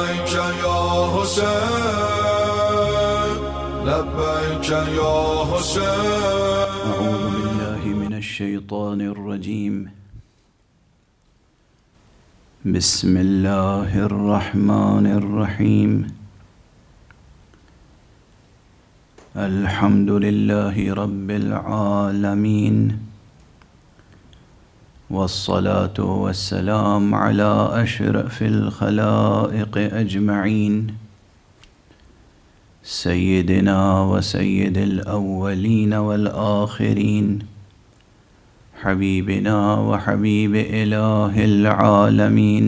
لبيك يا حسين لبيك يا حسين. أعوذ بالله من الشيطان الرجيم. بسم الله الرحمن الرحيم. الحمد لله رب العالمين، والصلاة والسلام على أشرف الخلائق أجمعين، سيدنا وسيد الأولين والآخرين، حبيبنا وحبيب إله العالمين،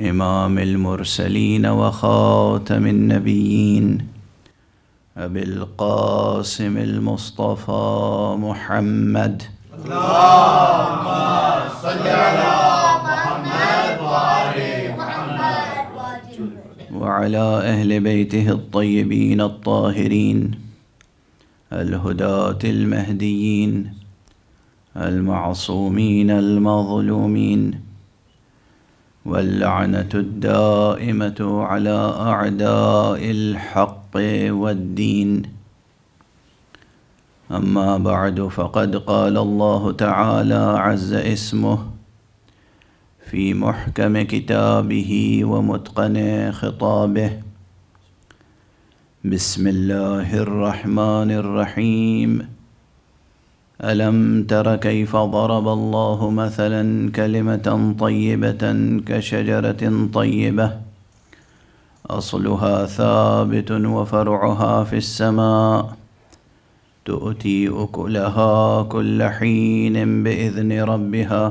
إمام المرسلين وخاتم النبيين، أبي القاسم المصطفى محمد. اللهم صل على محمد وآل محمد وعلى أهل بيته الطيبين الطاهرين الهداة المهديين المعصومين المظلومين، واللعنة الدائمة على أعداء الحق والدين. أما بعد، فقد قال الله تعالى عز اسمه في محكم كتابه ومتقن خطابه: بسم الله الرحمن الرحيم. ألم تر كيف ضرب الله مثلا كلمة طيبة كشجرة طيبة أصلها ثابت وفرعها في السماء تؤتي أكلها كل حين بإذن ربها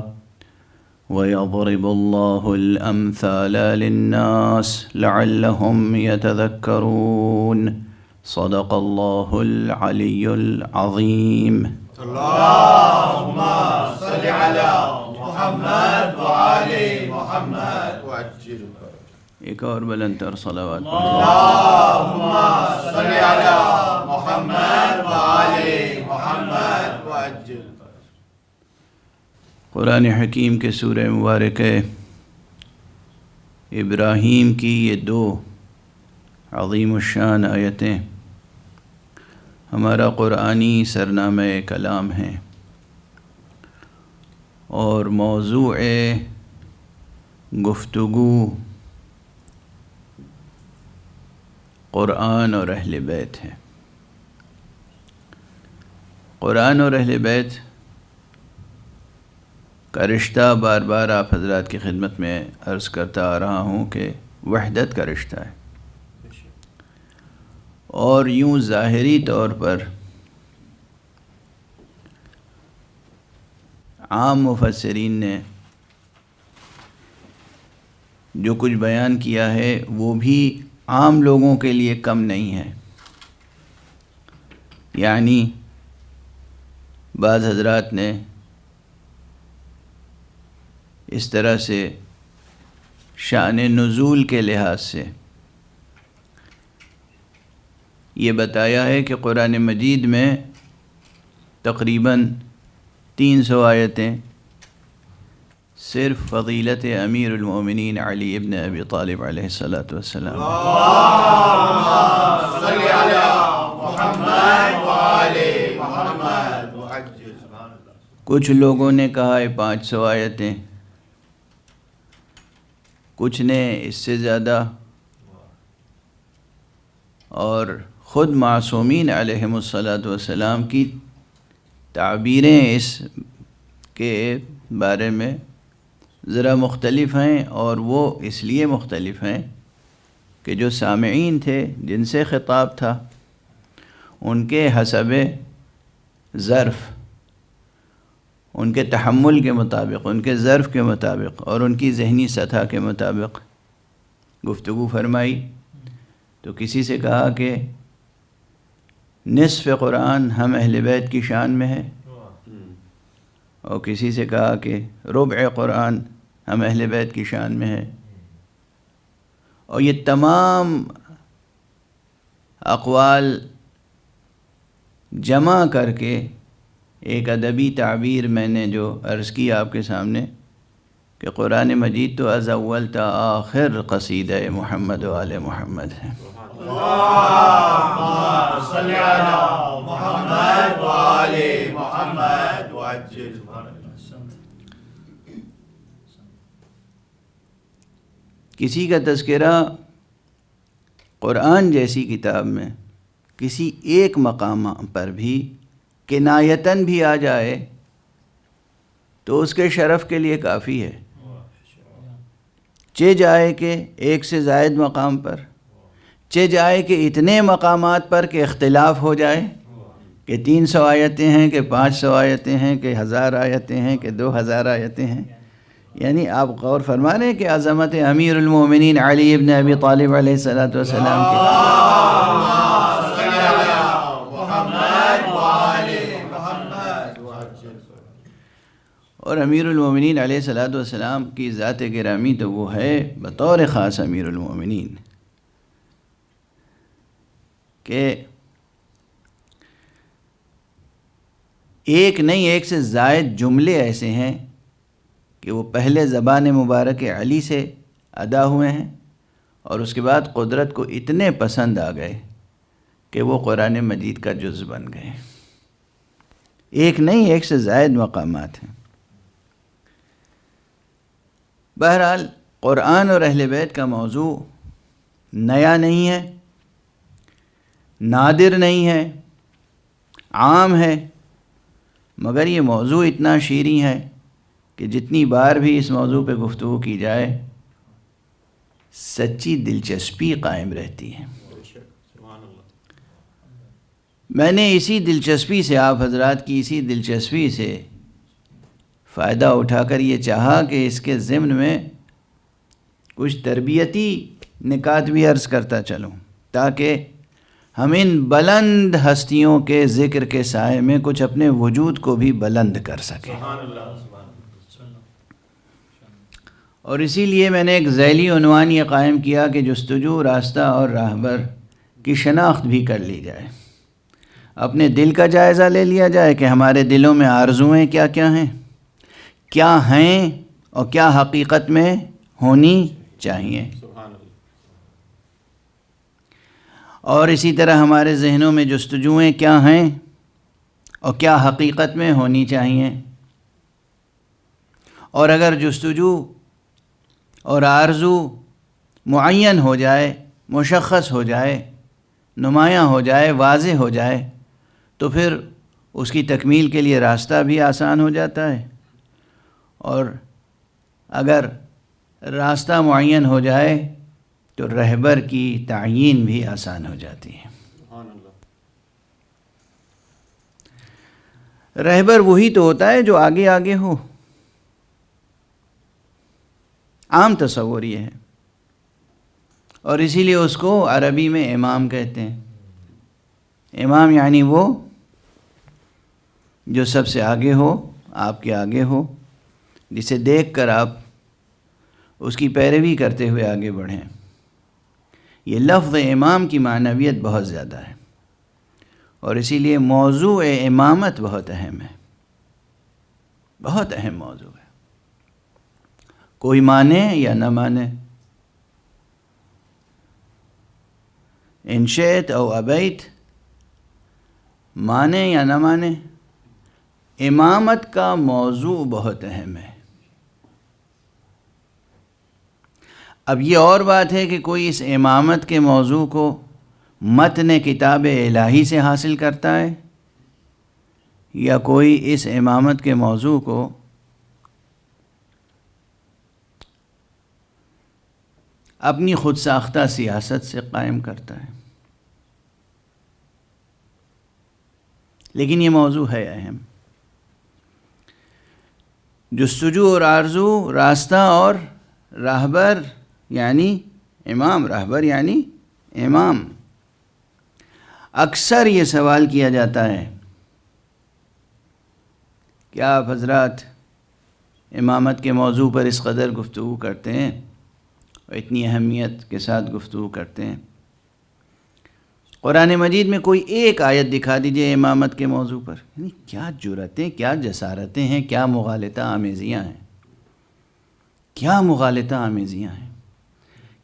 ويضرب الله الأمثال للناس لعلهم يتذكرون. صدق الله العلي العظيم. اللهم صل على محمد وآل محمد وعجل. ایک اور بلند تر صلوات. اللهم صل على محمد وآل محمد وعجل. قرآن حکیم کے سورہ مبارکہ ابراہیم کی یہ دو عظیم الشان آیتیں ہمارا قرآنی سرنامہ کلام ہیں، اور موضوع گفتگو قرآن اور اہل بیت ہے۔ قرآن اور اہل بیت کا رشتہ بار بار آپ حضرات کی خدمت میں عرض کرتا آ رہا ہوں کہ وحدت کا رشتہ ہے، اور یوں ظاہری طور پر عام مفسرین نے جو کچھ بیان کیا ہے وہ بھی عام لوگوں کے لیے کم نہیں ہے۔ یعنی بعض حضرات نے اس طرح سے شان نزول کے لحاظ سے یہ بتایا ہے کہ قرآن مجید میں تقریباً 300 آیتیں صرف فضیلت امیر المومنین علی ابن ابی طالب علیہ السلام۔ اللهم صل على محمد وآل محمد وعجل. کچھ لوگوں نے کہا ہے 500 آیتیں، کچھ نے اس سے زیادہ، اور خود معصومین علیہم السلام کی تعبیریں اس کے بارے میں ذرا مختلف ہیں، اور وہ اس لیے مختلف ہیں کہ جو سامعین تھے جن سے خطاب تھا ان کے حسب ظرف، ان کے تحمل کے مطابق، ان کے ظرف کے مطابق اور ان کی ذہنی سطح کے مطابق گفتگو فرمائی۔ تو کسی سے کہا کہ نصف قرآن ہم اہل بیت کی شان میں ہے، اور کسی سے کہا کہ ربع قرآن ہم اہل بیت کی شان میں ہے، اور یہ تمام اقوال جمع کر کے ایک ادبی تعبیر میں نے جو عرض کی آپ کے سامنے کہ قرآن مجید تو از اول تا آخر قصیدہ محمد و آل محمد ہے. صلی علی محمد و آل محمد وعجل. کسی کا تذکرہ قرآن جیسی کتاب میں کسی ایک مقام پر بھی کنایتاً بھی آ جائے تو اس کے شرف کے لیے کافی ہے. چہ جائے کہ ایک سے زائد مقام پر، چہ جائے کہ اتنے مقامات پر کہ اختلاف ہو جائے کہ 300 آیتیں ہیں کہ 500 آیتیں ہیں کہ 1000 آیتیں ہیں کہ 2000 آیتیں ہیں. یعنی آپ غور فرما رہے ہیں کہ عظمت امیر المومنین علی ابن ابی طالب علیہ السلام کی. اور امیر المومنین علیہ السلام کی ذات گرامی تو وہ ہے بطور خاص امیر المومنین کہ ایک نہیں ایک سے زائد جملے ایسے ہیں کہ وہ پہلے زبان مبارک علی سے ادا ہوئے ہیں اور اس کے بعد قدرت کو اتنے پسند آ گئے کہ وہ قرآن مجید کا جز بن گئے. ایک نہیں ایک سے زائد مقامات ہیں. بہرحال قرآن اور اہل بیت کا موضوع نیا نہیں ہے، نادر نہیں ہے، عام ہے، مگر یہ موضوع اتنا شیریں ہے کہ جتنی بار بھی اس موضوع پہ گفتگو کی جائے سچی دلچسپی قائم رہتی ہے. میں نے اسی دلچسپی سے آپ حضرات کی اسی دلچسپی سے فائدہ اٹھا کر یہ چاہا کہ اس کے ضمن میں کچھ تربیتی نکات بھی عرض کرتا چلوں تاکہ ہم ان بلند ہستیوں کے ذکر کے سائے میں کچھ اپنے وجود کو بھی بلند کر سکیں. اور اسی لیے میں نے ایک ذیلی عنوان یہ قائم کیا کہ جستجو، راستہ اور راہبر کی شناخت بھی کر لی جائے. اپنے دل کا جائزہ لے لیا جائے کہ ہمارے دلوں میں آرزوئیں کیا کیا ہیں اور کیا حقیقت میں ہونی چاہیے. اور اسی طرح ہمارے ذہنوں میں جستجوئیں کیا ہیں اور کیا حقیقت میں ہونی چاہیے. اور اگر جستجو اور آرزو معین ہو جائے، مشخص ہو جائے، نمایاں ہو جائے، واضح ہو جائے تو پھر اس کی تکمیل کے لیے راستہ بھی آسان ہو جاتا ہے. اور اگر راستہ معین ہو جائے تو رہبر کی تعیین بھی آسان ہو جاتی ہے. رہبر وہی تو ہوتا ہے جو آگے آگے ہو. عام تصور یہ ہے اور اسی لیے اس کو عربی میں امام کہتے ہیں. امام یعنی وہ جو سب سے آگے ہو، آپ کے آگے ہو، جسے دیکھ کر آپ اس کی پیروی کرتے ہوئے آگے بڑھیں. یہ لفظ امام کی معنویت بہت زیادہ ہے اور اسی لیے موضوع امامت بہت اہم ہے، بہت اہم موضوع ہے. کوئی مانے یا نہ مانے، ان شئت او ابیت، مانے یا نہ مانے، امامت کا موضوع بہت اہم ہے. اب یہ اور بات ہے کہ کوئی اس امامت کے موضوع کو متن کتاب الہی سے حاصل کرتا ہے یا کوئی اس امامت کے موضوع کو اپنی خود ساختہ سیاست سے قائم کرتا ہے. لیکن یہ موضوع ہے اہم. جستجو اور آرزو، راستہ اور راہبر یعنی امام، راہبر یعنی امام. اکثر یہ سوال کیا جاتا ہے کہ آپ حضرات امامت کے موضوع پر اس قدر گفتگو کرتے ہیں اور اتنی اہمیت کے ساتھ گفتگو کرتے ہیں، قرآن مجید میں کوئی ایک آیت دکھا دیجئے امامت کے موضوع پر. یعنی کیا جرأتیں، کیا جسارتیں ہیں، کیا مغالطہ آمیزیاں ہیں. کیا مغالطہ آمیزیاں ہیں،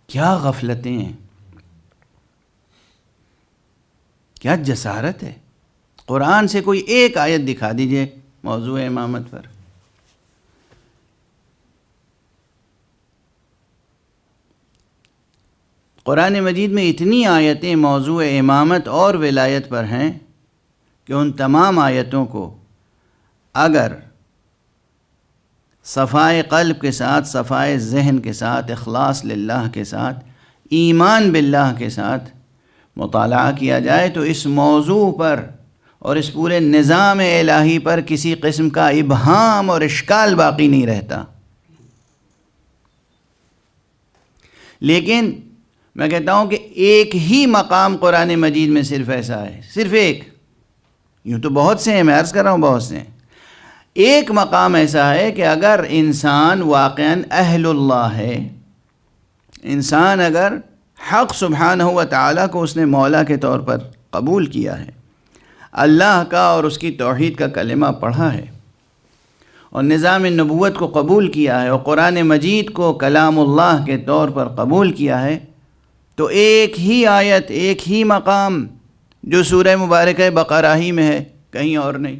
کیا غفلتیں ہیں، کیا جسارت ہے۔ قرآن سے کوئی ایک آیت دکھا دیجئے موضوع امامت پر۔ قرآن مجید میں اتنی آیتیں موضوع امامت اور ولایت پر ہیں کہ ان تمام آیتوں کو اگر صفائے قلب کے ساتھ، صفائے ذہن کے ساتھ، اخلاص للہ کے ساتھ، ایمان باللہ کے ساتھ مطالعہ کیا جائے تو اس موضوع پر اور اس پورے نظام الہی پر کسی قسم کا ابہام اور اشکال باقی نہیں رہتا۔ لیکن میں کہتا ہوں کہ ایک ہی مقام قرآن مجید میں صرف ایسا ہے، صرف ایک، یوں تو بہت سے ہیں، میں عرض کر رہا ہوں بہت سے ہیں، ایک مقام ایسا ہے کہ اگر انسان واقعاً اہل اللہ ہے، انسان اگر حق سبحانہ و تعالیٰ کو اس نے مولا کے طور پر قبول کیا ہے، اللہ کا اور اس کی توحید کا کلمہ پڑھا ہے، اور نظام نبوت کو قبول کیا ہے، اور قرآن مجید کو کلام اللہ کے طور پر قبول کیا ہے، تو ایک ہی آیت، ایک ہی مقام جو سورہ مبارکہ بقرہ ہی میں ہے، کہیں اور نہیں،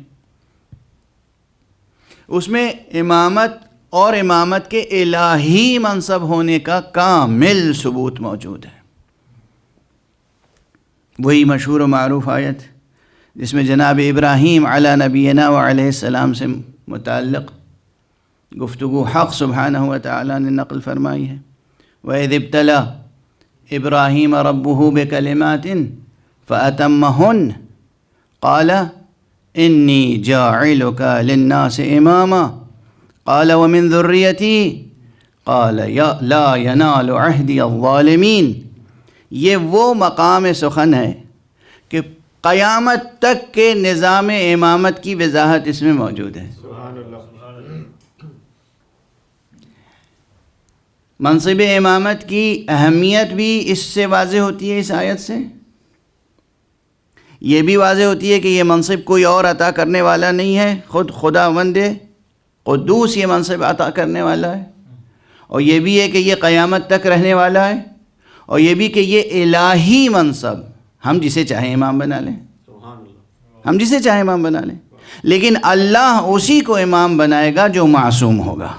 اس میں امامت اور امامت کے الہی منصب ہونے کا کامل ثبوت موجود ہے۔ وہی مشہور و معروف آیت جس میں جناب ابراہیم علی نبینا و علیہ السلام سے متعلق گفتگو حق سبحانہ و تعالیٰ نے نقل فرمائی ہے، وَإِذِ ابْتَلَى إِبْرَاهِيمَ رَبُّهُ بِكَلِمَاتٍ فَأَتَمَّهُنَّ قَالَ إِنِّي جَاعِلُكَ لِلنَّاسِ إِمَامًا قَالَ وَمِن ذُرِّيَّتِي قَالَ لَا يَنَالُ عَهْدِيَ الظَّالِمِينَ۔ یہ وہ مقام سخن ہے کہ قیامت تک کے نظام امامت کی وضاحت اس میں موجود ہے۔ منصب امامت کی اہمیت بھی اس سے واضح ہوتی ہے، اس آیت سے۔ یہ بھی واضح ہوتی ہے کہ یہ منصب کوئی اور عطا کرنے والا نہیں ہے، خود خداوند قدوس یہ منصب عطا کرنے والا ہے، اور یہ بھی ہے کہ یہ قیامت تک رہنے والا ہے، اور یہ بھی کہ یہ الہی منصب ہم جسے چاہیں امام بنا لیں، ہم جسے چاہیں امام بنا لیں، لیکن اللہ اسی کو امام بنائے گا جو معصوم ہوگا۔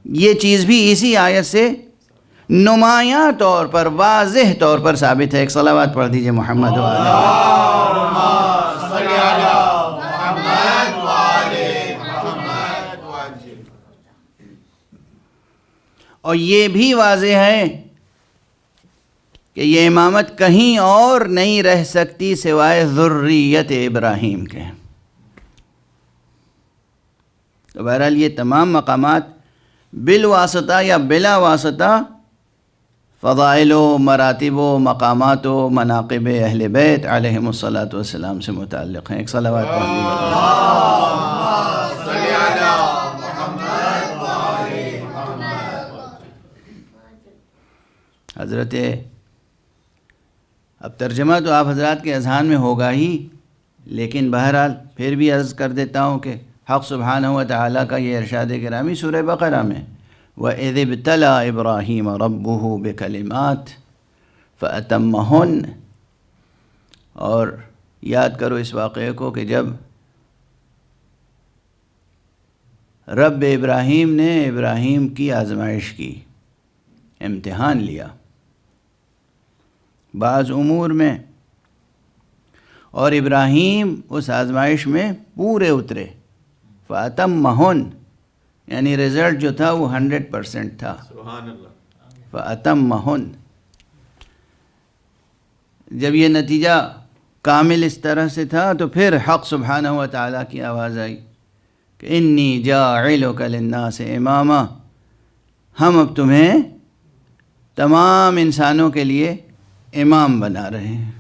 یہ چیز بھی اسی آیت سے نمایاں طور پر، واضح طور پر ثابت ہے۔ ایک صلوات پڑھ دیجئے محمد و آلہ اور یہ بھی واضح ہے کہ یہ امامت کہیں اور نہیں رہ سکتی سوائے ذریت ابراہیم کے۔ تو بہرحال یہ تمام مقامات بالواسطہ یا بلا واسطہ فضائل و مراتب و مقامات و مناقب اہل بیت علیہم الصلاۃ والسلام سے متعلق ہیں۔ ایک صلوات حضرت، اب ترجمہ تو آپ حضرات کے اذہان میں ہوگا ہی، لیکن بہرحال پھر بھی عرض کر دیتا ہوں کہ حق سبحانہ و تعالیٰ کا یہ ارشاد گرامی سورہ بقرہ میں وَإِذِ ابْتَلَى إِبْرَاهِيمَ رَبُّهُ بِكَلِمَاتٍ فَأَتَمَّهُنَّ، اور یاد کرو اس واقعے کو کہ جب رب ابراہیم نے ابراہیم کی آزمائش کی، امتحان لیا بعض امور میں، اور ابراہیم اس آزمائش میں پورے اترے۔ فَأَتَمَّهُنَّ یعنی رزلٹ جو تھا وہ 100% تھا۔ فَأَتَمَّهُنَّ جب یہ نتیجہ کامل اس طرح سے تھا تو پھر حق سبحانہ و تعالیٰ کی آواز آئی کہ انی جاعلک للناس اماما، ہم اب تمہیں تمام انسانوں کے لیے امام بنا رہے ہیں۔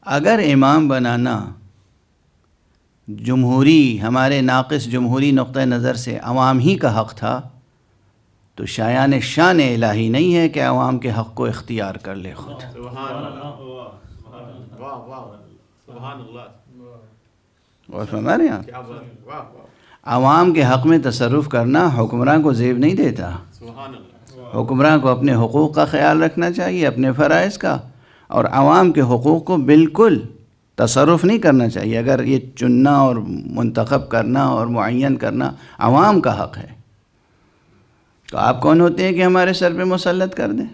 اگر امام بنانا جمہوری، ہمارے ناقص جمہوری نقطہ نظر سے عوام ہی کا حق تھا تو شایان شان الہی نہیں ہے کہ عوام کے حق کو اختیار کر لے خود۔ اور فرما رہے ہیں آپ، کیا بات، واہ واہ، عوام کے حق میں تصرف کرنا حکمراں کو زیب نہیں دیتا. سبحان اللہ، حکمراں کو اپنے حقوق کا خیال رکھنا چاہیے، اپنے فرائض کا، اور عوام کے حقوق کو بالکل تصرف نہیں کرنا چاہیے. اگر یہ چننا اور منتخب کرنا اور معین کرنا عوام کا حق ہے تو آپ کون ہوتے ہیں کہ ہمارے سر پہ مسلط کر دیں؟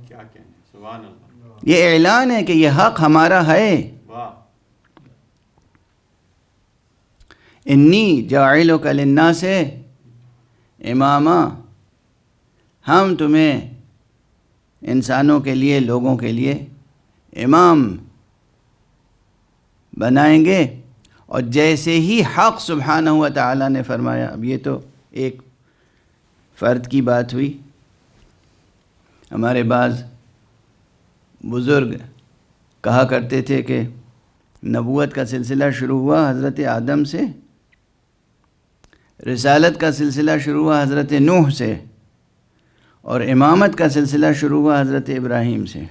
کیا کہنے، سبحان اللہ، یہ اعلان ہے کہ یہ حق ہمارا ہے. واہ، انی جاعلک للناس اماما، ہم تمہیں انسانوں کے لیے، لوگوں کے لیے امام بنائیں گے. اور جیسے ہی حق سبحانہ و تعالیٰ نے فرمایا، اب یہ تو ایک فرد کی بات ہوئی. ہمارے بعض بزرگ کہا کرتے تھے کہ نبوت کا سلسلہ شروع ہوا حضرت آدم سے، رسالت کا سلسلہ شروع ہوا حضرت نوح سے، اور امامت کا سلسلہ شروع ہوا حضرت ابراہیم سے.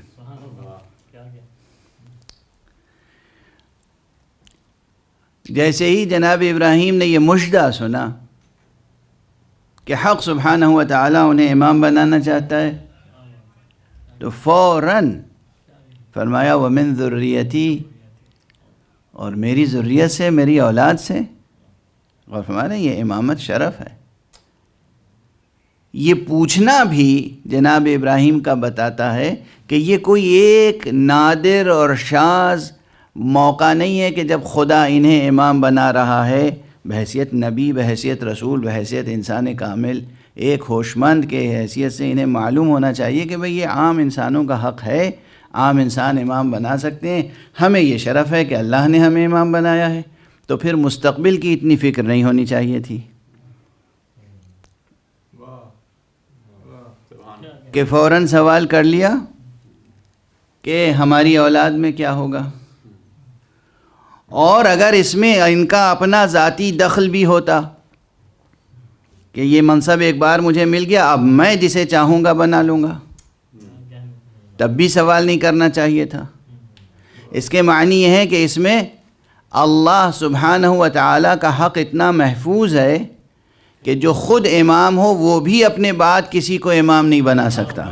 جیسے ہی جناب ابراہیم نے یہ مژدہ سنا کہ حق سبحانہ و تعالیٰ انہیں امام بنانا چاہتا ہے تو فوراً فرمایا وَمِن ذُرِّيَّتِي، اور میری ذریت سے، میری اولاد سے. اور فرمایا یہ امامت شرف ہے. یہ پوچھنا بھی جناب ابراہیم کا بتاتا ہے کہ یہ کوئی ایک نادر اور شاذ موقع نہیں ہے کہ جب خدا انہیں امام بنا رہا ہے بحیثیت نبی، بحیثیت رسول، بحیثیت انسان کامل، ایک ہوش مند کے حیثیت سے انہیں معلوم ہونا چاہیے کہ بھئی یہ عام انسانوں کا حق ہے، عام انسان امام بنا سکتے ہیں. ہمیں یہ شرف ہے کہ اللہ نے ہمیں امام بنایا ہے. تو پھر مستقبل کی اتنی فکر نہیں ہونی چاہیے تھی کہ فوراً سوال کر لیا کہ ہماری اولاد میں کیا ہوگا. اور اگر اس میں ان کا اپنا ذاتی دخل بھی ہوتا کہ یہ منصب ایک بار مجھے مل گیا، اب میں جسے چاہوں گا بنا لوں گا، تب بھی سوال نہیں کرنا چاہیے تھا. اس کے معنی یہ ہے کہ اس میں اللہ سبحانہ و تعالیٰ کا حق اتنا محفوظ ہے کہ جو خود امام ہو وہ بھی اپنے بعد کسی کو امام نہیں بنا سکتا.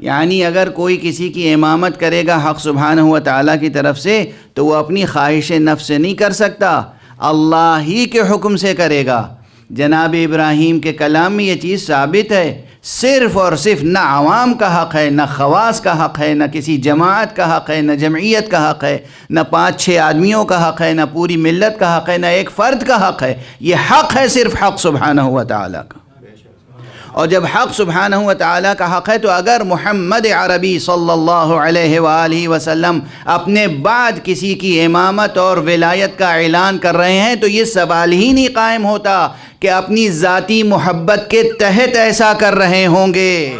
یعنی اگر کوئی کسی کی امامت کرے گا حق سبحانہ و تعالیٰ کی طرف سے تو وہ اپنی خواہش نفس سے نہیں کر سکتا، اللہ ہی کے حکم سے کرے گا. جناب ابراہیم کے کلام میں یہ چیز ثابت ہے. صرف اور صرف نہ عوام کا حق ہے، نہ خواص کا حق ہے، نہ کسی جماعت کا حق ہے، نہ جمعیت کا حق ہے، نہ 5-6 آدمیوں کا حق ہے، نہ پوری ملت کا حق ہے، نہ ایک فرد کا حق ہے. یہ حق ہے صرف حق سبحانہ و تعالیٰ کا. اور جب حق سبحانہ و تعالیٰ کا حق ہے تو اگر محمد عربی صلی اللہ علیہ وآلہ وسلم اپنے بعد کسی کی امامت اور ولایت کا اعلان کر رہے ہیں تو یہ سوال ہی نہیں قائم ہوتا کہ اپنی ذاتی محبت کے تحت ایسا کر رہے ہوں گے.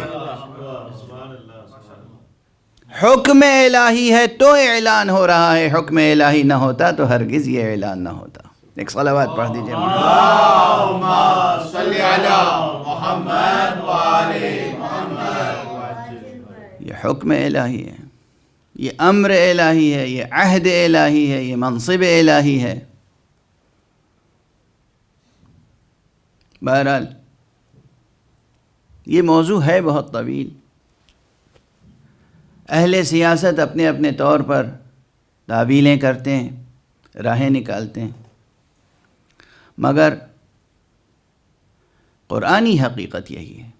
حکم الہی ہے تو اعلان ہو رہا ہے، حکم الہی نہ ہوتا تو ہرگز یہ اعلان نہ ہوتا. ایک صلوات پڑھ دیجئے. اللہم صلی علی محمد وآل محمد. یہ حکم الہی ہے، یہ امر الہی ہے، یہ عہد الہی ہے، یہ منصب الہی ہے. بہرحال یہ موضوع ہے بہت طویل. اہل سیاست اپنے اپنے طور پر تعویلیں کرتے ہیں، راہیں نکالتے ہیں، مگر قرآنی حقیقت یہی ہے.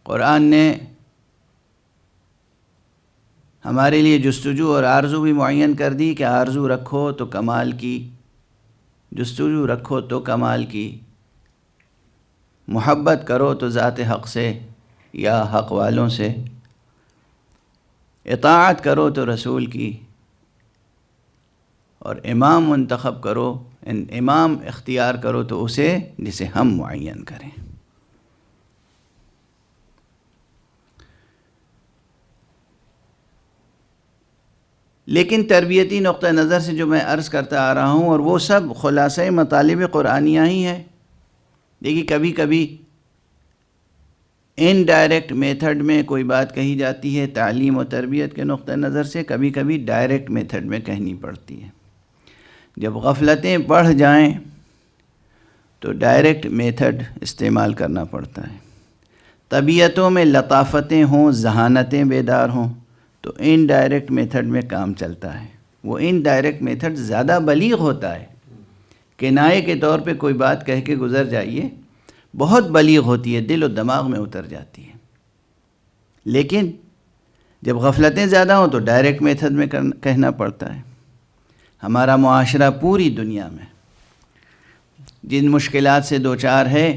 قرآن نے ہمارے لیے جستجو اور آرزو بھی معین کر دی کہ آرزو رکھو تو کمال کی، جستجو رکھو تو کمال کی، محبت کرو تو ذات حق سے یا حق والوں سے، اطاعت کرو تو رسول کی، اور امام منتخب کرو، امام اختیار کرو تو اسے جسے ہم معین کریں. لیکن تربیتی نقطہ نظر سے جو میں عرض کرتا آ رہا ہوں اور وہ سب خلاصہ مطالب قرآنیہ ہی ہے. دیکھیے کبھی کبھی انڈائریکٹ میتھڈ میں کوئی بات کہی جاتی ہے تعلیم و تربیت کے نقطہ نظر سے، کبھی کبھی ڈائریکٹ میتھڈ میں کہنی پڑتی ہے۔ جب غفلتیں بڑھ جائیں تو ڈائریکٹ میتھڈ استعمال کرنا پڑتا ہے۔ طبیعتوں میں لطافتیں ہوں، ذہانتیں بیدار ہوں تو انڈائریکٹ میتھڈ میں کام چلتا ہے۔ وہ انڈائریکٹ میتھڈ زیادہ بلیغ ہوتا ہے۔ کنایے کے طور پہ کوئی بات کہہ کے گزر جائیے، بہت بلیغ ہوتی ہے، دل و دماغ میں اتر جاتی ہے۔ لیکن جب غفلتیں زیادہ ہوں تو ڈائریکٹ میتھڈ میں کہنا پڑتا ہے۔ ہمارا معاشرہ پوری دنیا میں جن مشکلات سے دوچار ہے،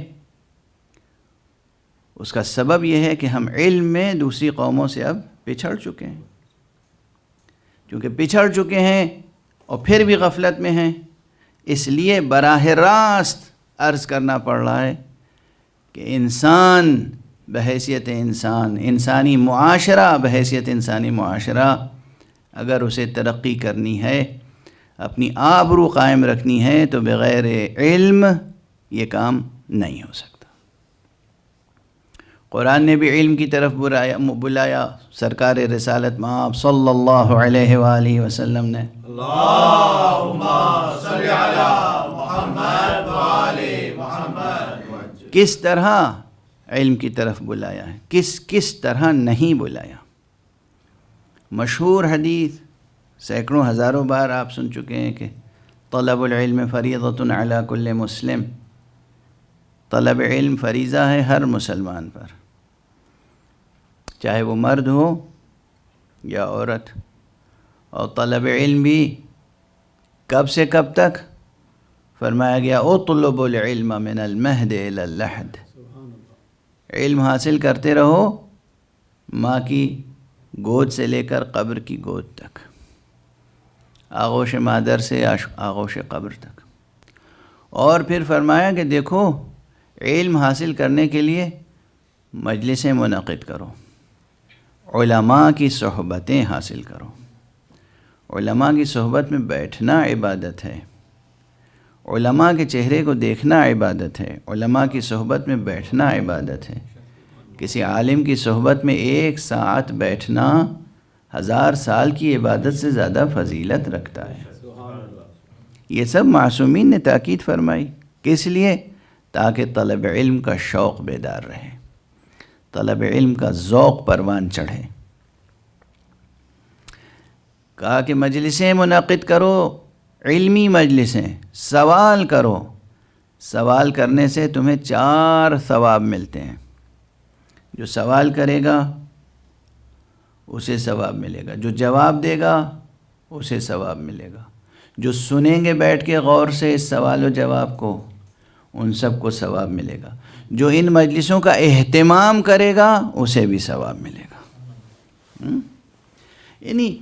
اس کا سبب یہ ہے کہ ہم علم میں دوسری قوموں سے اب پچھڑ چکے ہیں۔ کیونکہ پچھڑ چکے ہیں اور پھر بھی غفلت میں ہیں، اس لیے براہ راست عرض کرنا پڑ رہا ہے کہ انسان بحیثیت انسان، انسانی معاشرہ بحیثیت انسانی معاشرہ، اگر اسے ترقی کرنی ہے، اپنی آبرو قائم رکھنی ہے، تو بغیر علم یہ کام نہیں ہو سکتا۔ قرآن نے بھی علم کی طرف بلایا، سرکار رسالت مآب صلی اللہ علیہ وآلہ وسلم نے اللہم صلی علی محمد وآل محمد۔ کس طرح علم کی طرف بلایا ہے، کس طرح نہیں بلایا۔ مشہور حدیث سینکڑوں ہزاروں بار آپ سن چکے ہیں کہ طلب العلم فریضۃ علی کل مسلم، طلب علم فریضہ ہے ہر مسلمان پر، چاہے وہ مرد ہو یا عورت۔ اور طلب علم بھی کب سے کب تک؟ فرمایا گیا اطلب العلم من المہد الی اللحد، علم حاصل کرتے رہو ماں کی گود سے لے کر قبر کی گود تک، آغوش مادر سے آغوش قبر تک۔ اور پھر فرمایا کہ دیکھو علم حاصل کرنے کے لیے مجلسیں منعقد کرو، علماء کی صحبتیں حاصل کرو۔ علماء کی صحبت میں بیٹھنا عبادت ہے، علماء کے چہرے کو دیکھنا عبادت ہے، علماء کی صحبت میں بیٹھنا عبادت ہے۔ کسی عالم کی صحبت میں 1 ساعت بیٹھنا 1000 سال کی عبادت سے زیادہ فضیلت رکھتا ہے۔ یہ سب معصومین نے تاکید فرمائی، کس لیے؟ تاکہ طلب علم کا شوق بیدار رہے، طلب علم کا ذوق پروان چڑھے۔ کہا کہ مجلسیں منعقد کرو، علمی مجلسیں، سوال کرو، سوال کرنے سے تمہیں 4 ثواب ملتے ہیں۔ جو سوال کرے گا اسے ثواب ملے گا، جو جواب دے گا اسے ثواب ملے گا، جو سنیں گے بیٹھ کے غور سے اس سوال و جواب کو، ان سب کو ثواب ملے گا، جو ان مجلسوں کا اہتمام کرے گا اسے بھی ثواب ملے گا۔ یعنی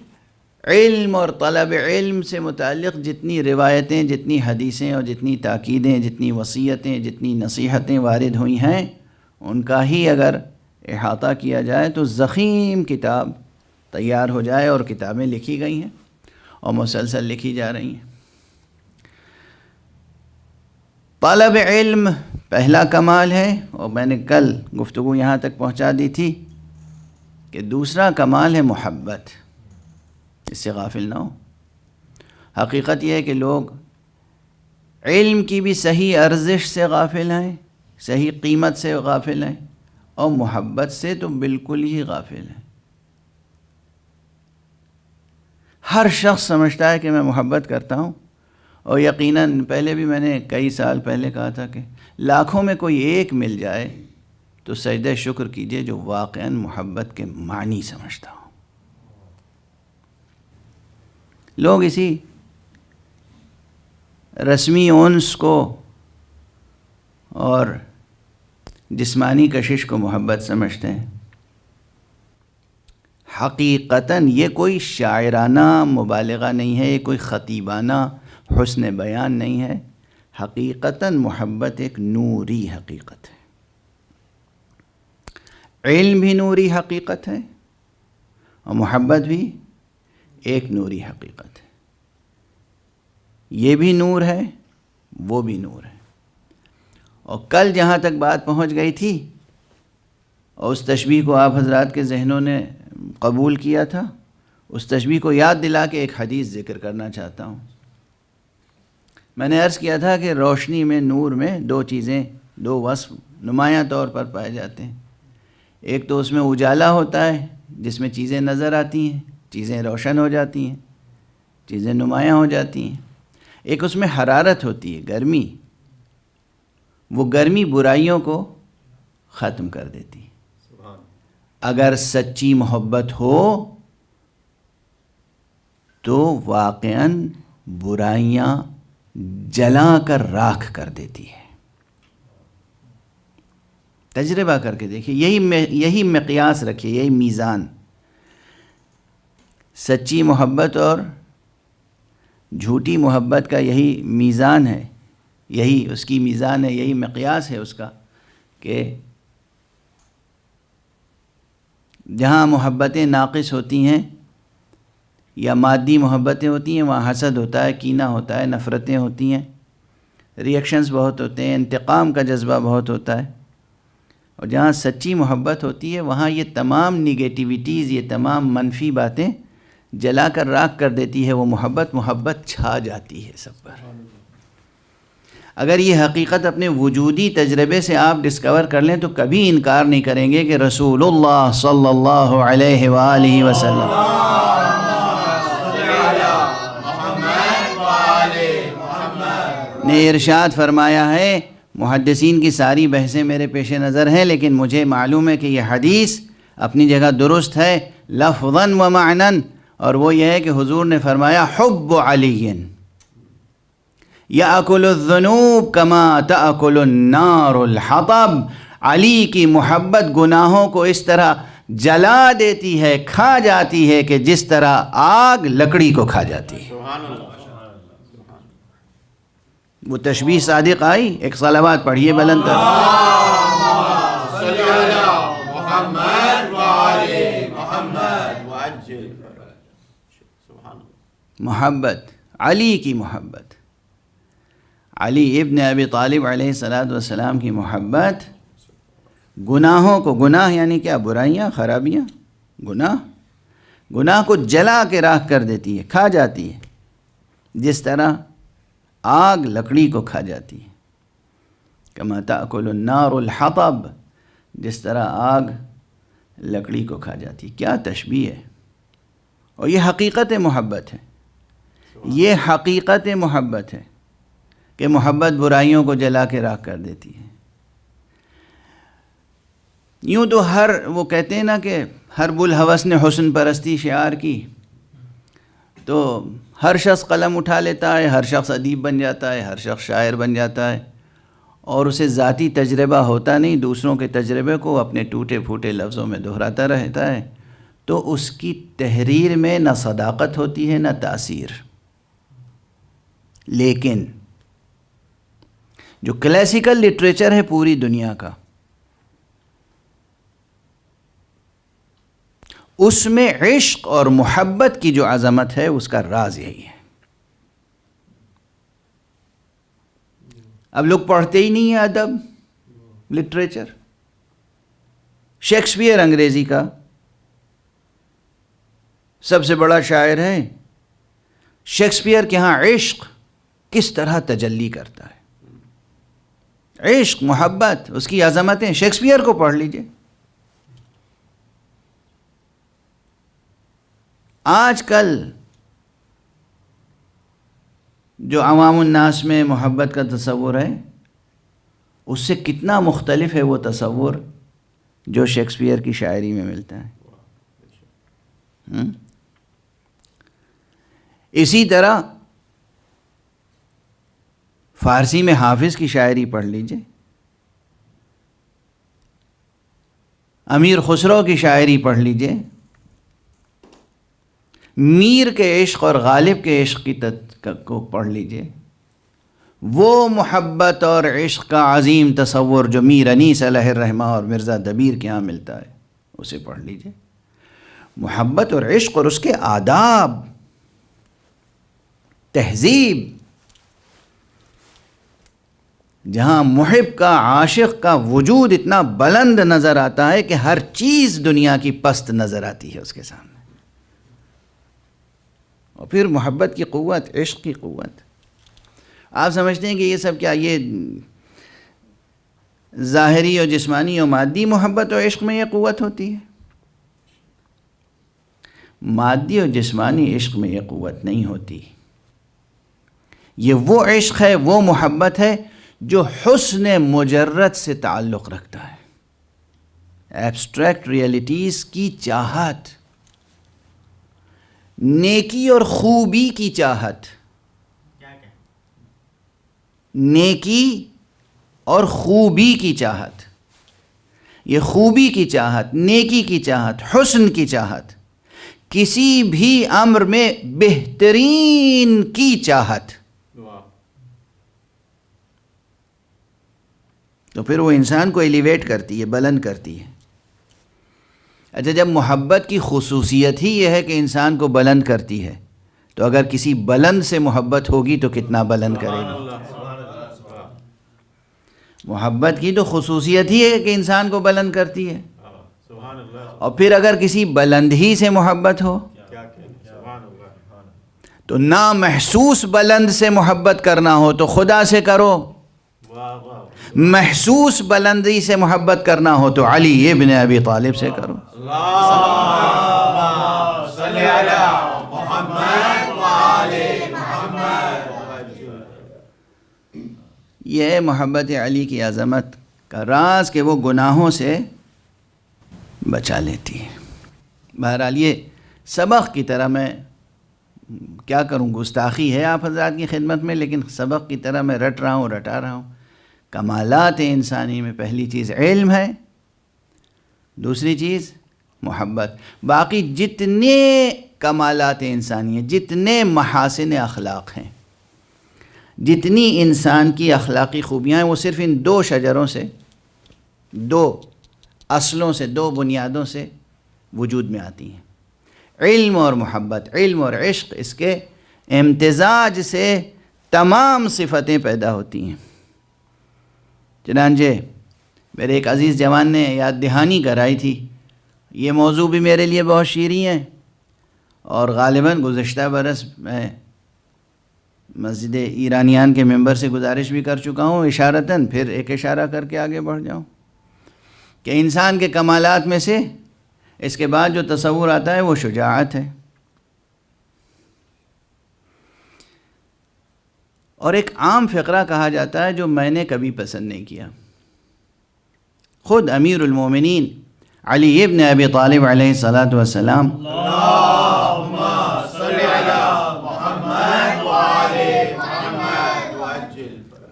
علم اور طلب علم سے متعلق جتنی روایتیں، جتنی حدیثیں اور جتنی تاکیدیں، جتنی وصیتیں، جتنی نصیحتیں وارد ہوئی ہیں، ان کا ہی اگر احاطہ کیا جائے تو ضخیم کتاب تیار ہو جائے، اور کتابیں لکھی گئی ہیں اور مسلسل لکھی جا رہی ہیں۔ طلب علم پہلا کمال ہے، اور میں نے کل گفتگو یہاں تک پہنچا دی تھی کہ دوسرا کمال ہے محبت، اس سے غافل نہ ہو۔ حقیقت یہ ہے کہ لوگ علم کی بھی صحیح ارزش سے غافل ہیں، صحیح قیمت سے غافل ہیں، اور محبت سے تو بالکل ہی غافل ہیں۔ ہر شخص سمجھتا ہے کہ میں محبت کرتا ہوں، اور یقیناً پہلے بھی میں نے کئی سال پہلے کہا تھا کہ لاکھوں میں کوئی ایک مل جائے تو سجدہ شکر کیجئے جو واقعاً محبت کے معنی سمجھتا ہو۔ لوگ اسی رسمی انس کو اور جسمانی کشش کو محبت سمجھتے ہیں۔ حقیقتاً یہ کوئی شاعرانہ مبالغہ نہیں ہے، یہ کوئی خطیبانہ حسن بیان نہیں ہے، حقیقتاً محبت ایک نوری حقیقت ہے۔ علم بھی نوری حقیقت ہے اور محبت بھی ایک نوری حقیقت ہے۔ یہ بھی نور ہے، وہ بھی نور ہے۔ اور کل جہاں تک بات پہنچ گئی تھی اور اس تشبیہ کو آپ حضرات کے ذہنوں نے قبول کیا تھا. اس تشبیہ کو یاد دلا کے ایک حدیث ذکر کرنا چاہتا ہوں. میں نے عرض کیا تھا کہ روشنی میں، نور میں دو چیزیں، دو وصف نمایاں طور پر پائے جاتے ہیں. ایک تو اس میں اجالا ہوتا ہے جس میں چیزیں نظر آتی ہیں، چیزیں روشن ہو جاتی ہیں، چیزیں نمایاں ہو جاتی ہیں. ایک اس میں حرارت ہوتی ہے، گرمی. وہ گرمی برائیوں کو ختم کر دیتی ہے. اگر سچی محبت ہو تو واقعاً برائیاں جلا کر راکھ کر دیتی ہے. تجربہ کر کے دیکھیے، یہی مقیاس رکھیے، یہی میزان. سچی محبت اور جھوٹی محبت کا یہی میزان ہے، یہی اس کی میزان ہے، یہی مقیاس ہے اس کا، کہ جہاں محبتیں ناقص ہوتی ہیں یا مادی محبتیں ہوتی ہیں وہاں حسد ہوتا ہے، کینہ ہوتا ہے، نفرتیں ہوتی ہیں، ری ایکشنز بہت ہوتے ہیں، انتقام کا جذبہ بہت ہوتا ہے. اور جہاں سچی محبت ہوتی ہے وہاں یہ تمام نگیٹیویٹیز، یہ تمام منفی باتیں جلا کر راکھ کر دیتی ہے. وہ محبت چھا جاتی ہے سب پر. اگر یہ حقیقت اپنے وجودی تجربے سے آپ ڈسکور کر لیں تو کبھی انکار نہیں کریں گے کہ رسول اللہ صلی اللہ علیہ وآلہ وسلم نے ارشاد فرمایا ہے. محدثین کی ساری بحثیں میرے پیش نظر ہیں، لیکن مجھے معلوم ہے کہ یہ حدیث اپنی جگہ درست ہے لفظاً و معناً، اور وہ یہ ہے کہ حضور نے فرمایا حب علی یأکل الذنوب کما تأکل النار الحطب. علی کی محبت گناہوں کو اس طرح جلا دیتی ہے، کھا جاتی ہے کہ جس طرح آگ لکڑی کو کھا جاتی ہے. وہ تشبیہ صادق آئی. ایک صلوات پڑھیے بلند تر. محبت، علی کی محبت، علی ابن ابی طالب علیہ السلام کی محبت گناہوں کو، گناہ یعنی کیا؟ برائیاں، خرابیاں، گناہ کو جلا کے راکھ کر دیتی ہے، کھا جاتی ہے جس طرح آگ لکڑی کو کھا جاتی ہے. کما تأکل النار الحطب، جس طرح آگ لکڑی کو کھا جاتی ہے. کیا تشبیہ ہے! اور یہ حقیقت محبت ہے، یہ حقیقت محبت ہے کہ محبت برائیوں کو جلا کے راکھ کر دیتی ہے. یوں تو وہ کہتے ہیں نا کہ ہر بلحوث نے حسن پرستی شعار کی، تو ہر شخص قلم اٹھا لیتا ہے، ہر شخص ادیب بن جاتا ہے، ہر شخص شاعر بن جاتا ہے، اور اسے ذاتی تجربہ ہوتا نہیں، دوسروں کے تجربے کو اپنے ٹوٹے پھوٹے لفظوں میں دہراتا رہتا ہے. تو اس کی تحریر میں نہ صداقت ہوتی ہے نہ تاثیر. لیکن جو کلاسیکل لٹریچر ہے پوری دنیا کا، اس میں عشق اور محبت کی جو عظمت ہے اس کا راز یہی ہے. اب لوگ پڑھتے ہی نہیں ہیں ادب، لٹریچر. شیکسپیئر انگریزی کا سب سے بڑا شاعر ہے. شیکسپیئر کے ہاں عشق کس طرح تجلی کرتا ہے، عشق، محبت، اس کی عظمتیں. شیکسپیئر کو پڑھ لیجئے. آج کل جو عوام الناس میں محبت کا تصور ہے اس سے کتنا مختلف ہے وہ تصور جو شیکسپیئر کی شاعری میں ملتا ہے. اسی طرح فارسی میں حافظ کی شاعری پڑھ لیجئے، امیر خسرو کی شاعری پڑھ لیجئے، میر کے عشق اور غالب کے عشق کو پڑھ لیجئے. وہ محبت اور عشق کا عظیم تصور جو میر انیس علیہ الرحمہ اور مرزا دبیر کے ہاں ملتا ہے اسے پڑھ لیجئے. محبت اور عشق اور اس کے آداب، تہذیب، جہاں محب کا، عاشق کا وجود اتنا بلند نظر آتا ہے کہ ہر چیز دنیا کی پست نظر آتی ہے اس کے سامنے. اور پھر محبت کی قوت، عشق کی قوت. آپ سمجھتے ہیں کہ یہ سب کیا، یہ ظاہری اور جسمانی اور مادی محبت اور عشق میں یہ قوت ہوتی ہے؟ مادی اور جسمانی عشق میں یہ قوت نہیں ہوتی. یہ وہ عشق ہے، وہ محبت ہے جو حسن مجرد سے تعلق رکھتا ہے. ایبسٹریکٹ ریئلٹیز کی چاہت، نیکی اور خوبی کی چاہت، نیکی اور خوبی کی چاہت، یہ خوبی کی چاہت، نیکی کی چاہت، حسن کی چاہت، کسی بھی امر میں بہترین کی چاہت، تو پھر وہ انسان کو ایلیویٹ کرتی ہے، بلند کرتی ہے. اچھا، جب محبت کی خصوصیت ہی یہ ہے کہ انسان کو بلند کرتی ہے، تو اگر کسی بلند سے محبت ہوگی تو کتنا بلند کرے گی. محبت کی تو خصوصیت ہی ہے کہ انسان کو بلند کرتی ہے، اور پھر اگر کسی بلند ہی سے محبت ہو تو نامحسوس بلند سے محبت کرنا ہو تو خدا سے کرو، محسوس بلندی سے محبت کرنا ہو تو علی ابن ابی طالب سے کرو. یہ ہے محبت علی کی عظمت کا راز کہ وہ گناہوں سے بچا لیتی ہے. بہرحال یہ سبق کی طرح، میں کیا کروں، گستاخی ہے آپ حضرات کی خدمت میں، لیکن سبق کی طرح میں رٹا رہا ہوں. کمالات انسانی میں پہلی چیز علم ہے، دوسری چیز محبت. باقی جتنے کمالات انسانی ہیں، جتنے محاسن اخلاق ہیں، جتنی انسان کی اخلاقی خوبیاں ہیں، وہ صرف ان دو شجروں سے، دو اصلوں سے، دو بنیادوں سے وجود میں آتی ہیں. علم اور محبت، علم اور عشق، اس کے امتزاج سے تمام صفتیں پیدا ہوتی ہیں. چنانچہ میرے ایک عزیز جوان نے یاد دہانی کرائی تھی. یہ موضوع بھی میرے لیے بہت شیریں ہے، اور غالباً گزشتہ برس میں مسجد ایرانیان کے ممبر سے گزارش بھی کر چکا ہوں، اشارتاً پھر ایک اشارہ کر کے آگے بڑھ جاؤں، کہ انسان کے کمالات میں سے اس کے بعد جو تصور آتا ہے وہ شجاعت ہے. اور ایک عام فقرہ کہا جاتا ہے جو میں نے کبھی پسند نہیں کیا. خود امیر المومنین علی ابن ابی طالب علیہ الصلاۃ والسلام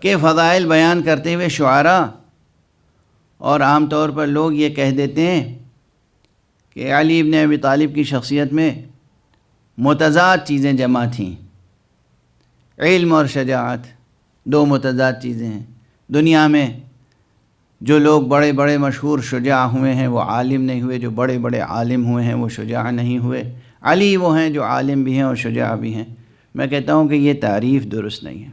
کے فضائل بیان کرتے ہوئے شعراء اور عام طور پر لوگ یہ کہہ دیتے ہیں کہ علی ابن ابی طالب کی شخصیت میں متضاد چیزیں جمع تھیں. علم اور شجاعت دو متضاد چیزیں ہیں. دنیا میں جو لوگ بڑے بڑے مشہور شجاع ہوئے ہیں وہ عالم نہیں ہوئے، جو بڑے بڑے عالم ہوئے ہیں وہ شجاع نہیں ہوئے. علی وہ ہیں جو عالم بھی ہیں اور شجاع بھی ہیں. میں کہتا ہوں کہ یہ تعریف درست نہیں ہے.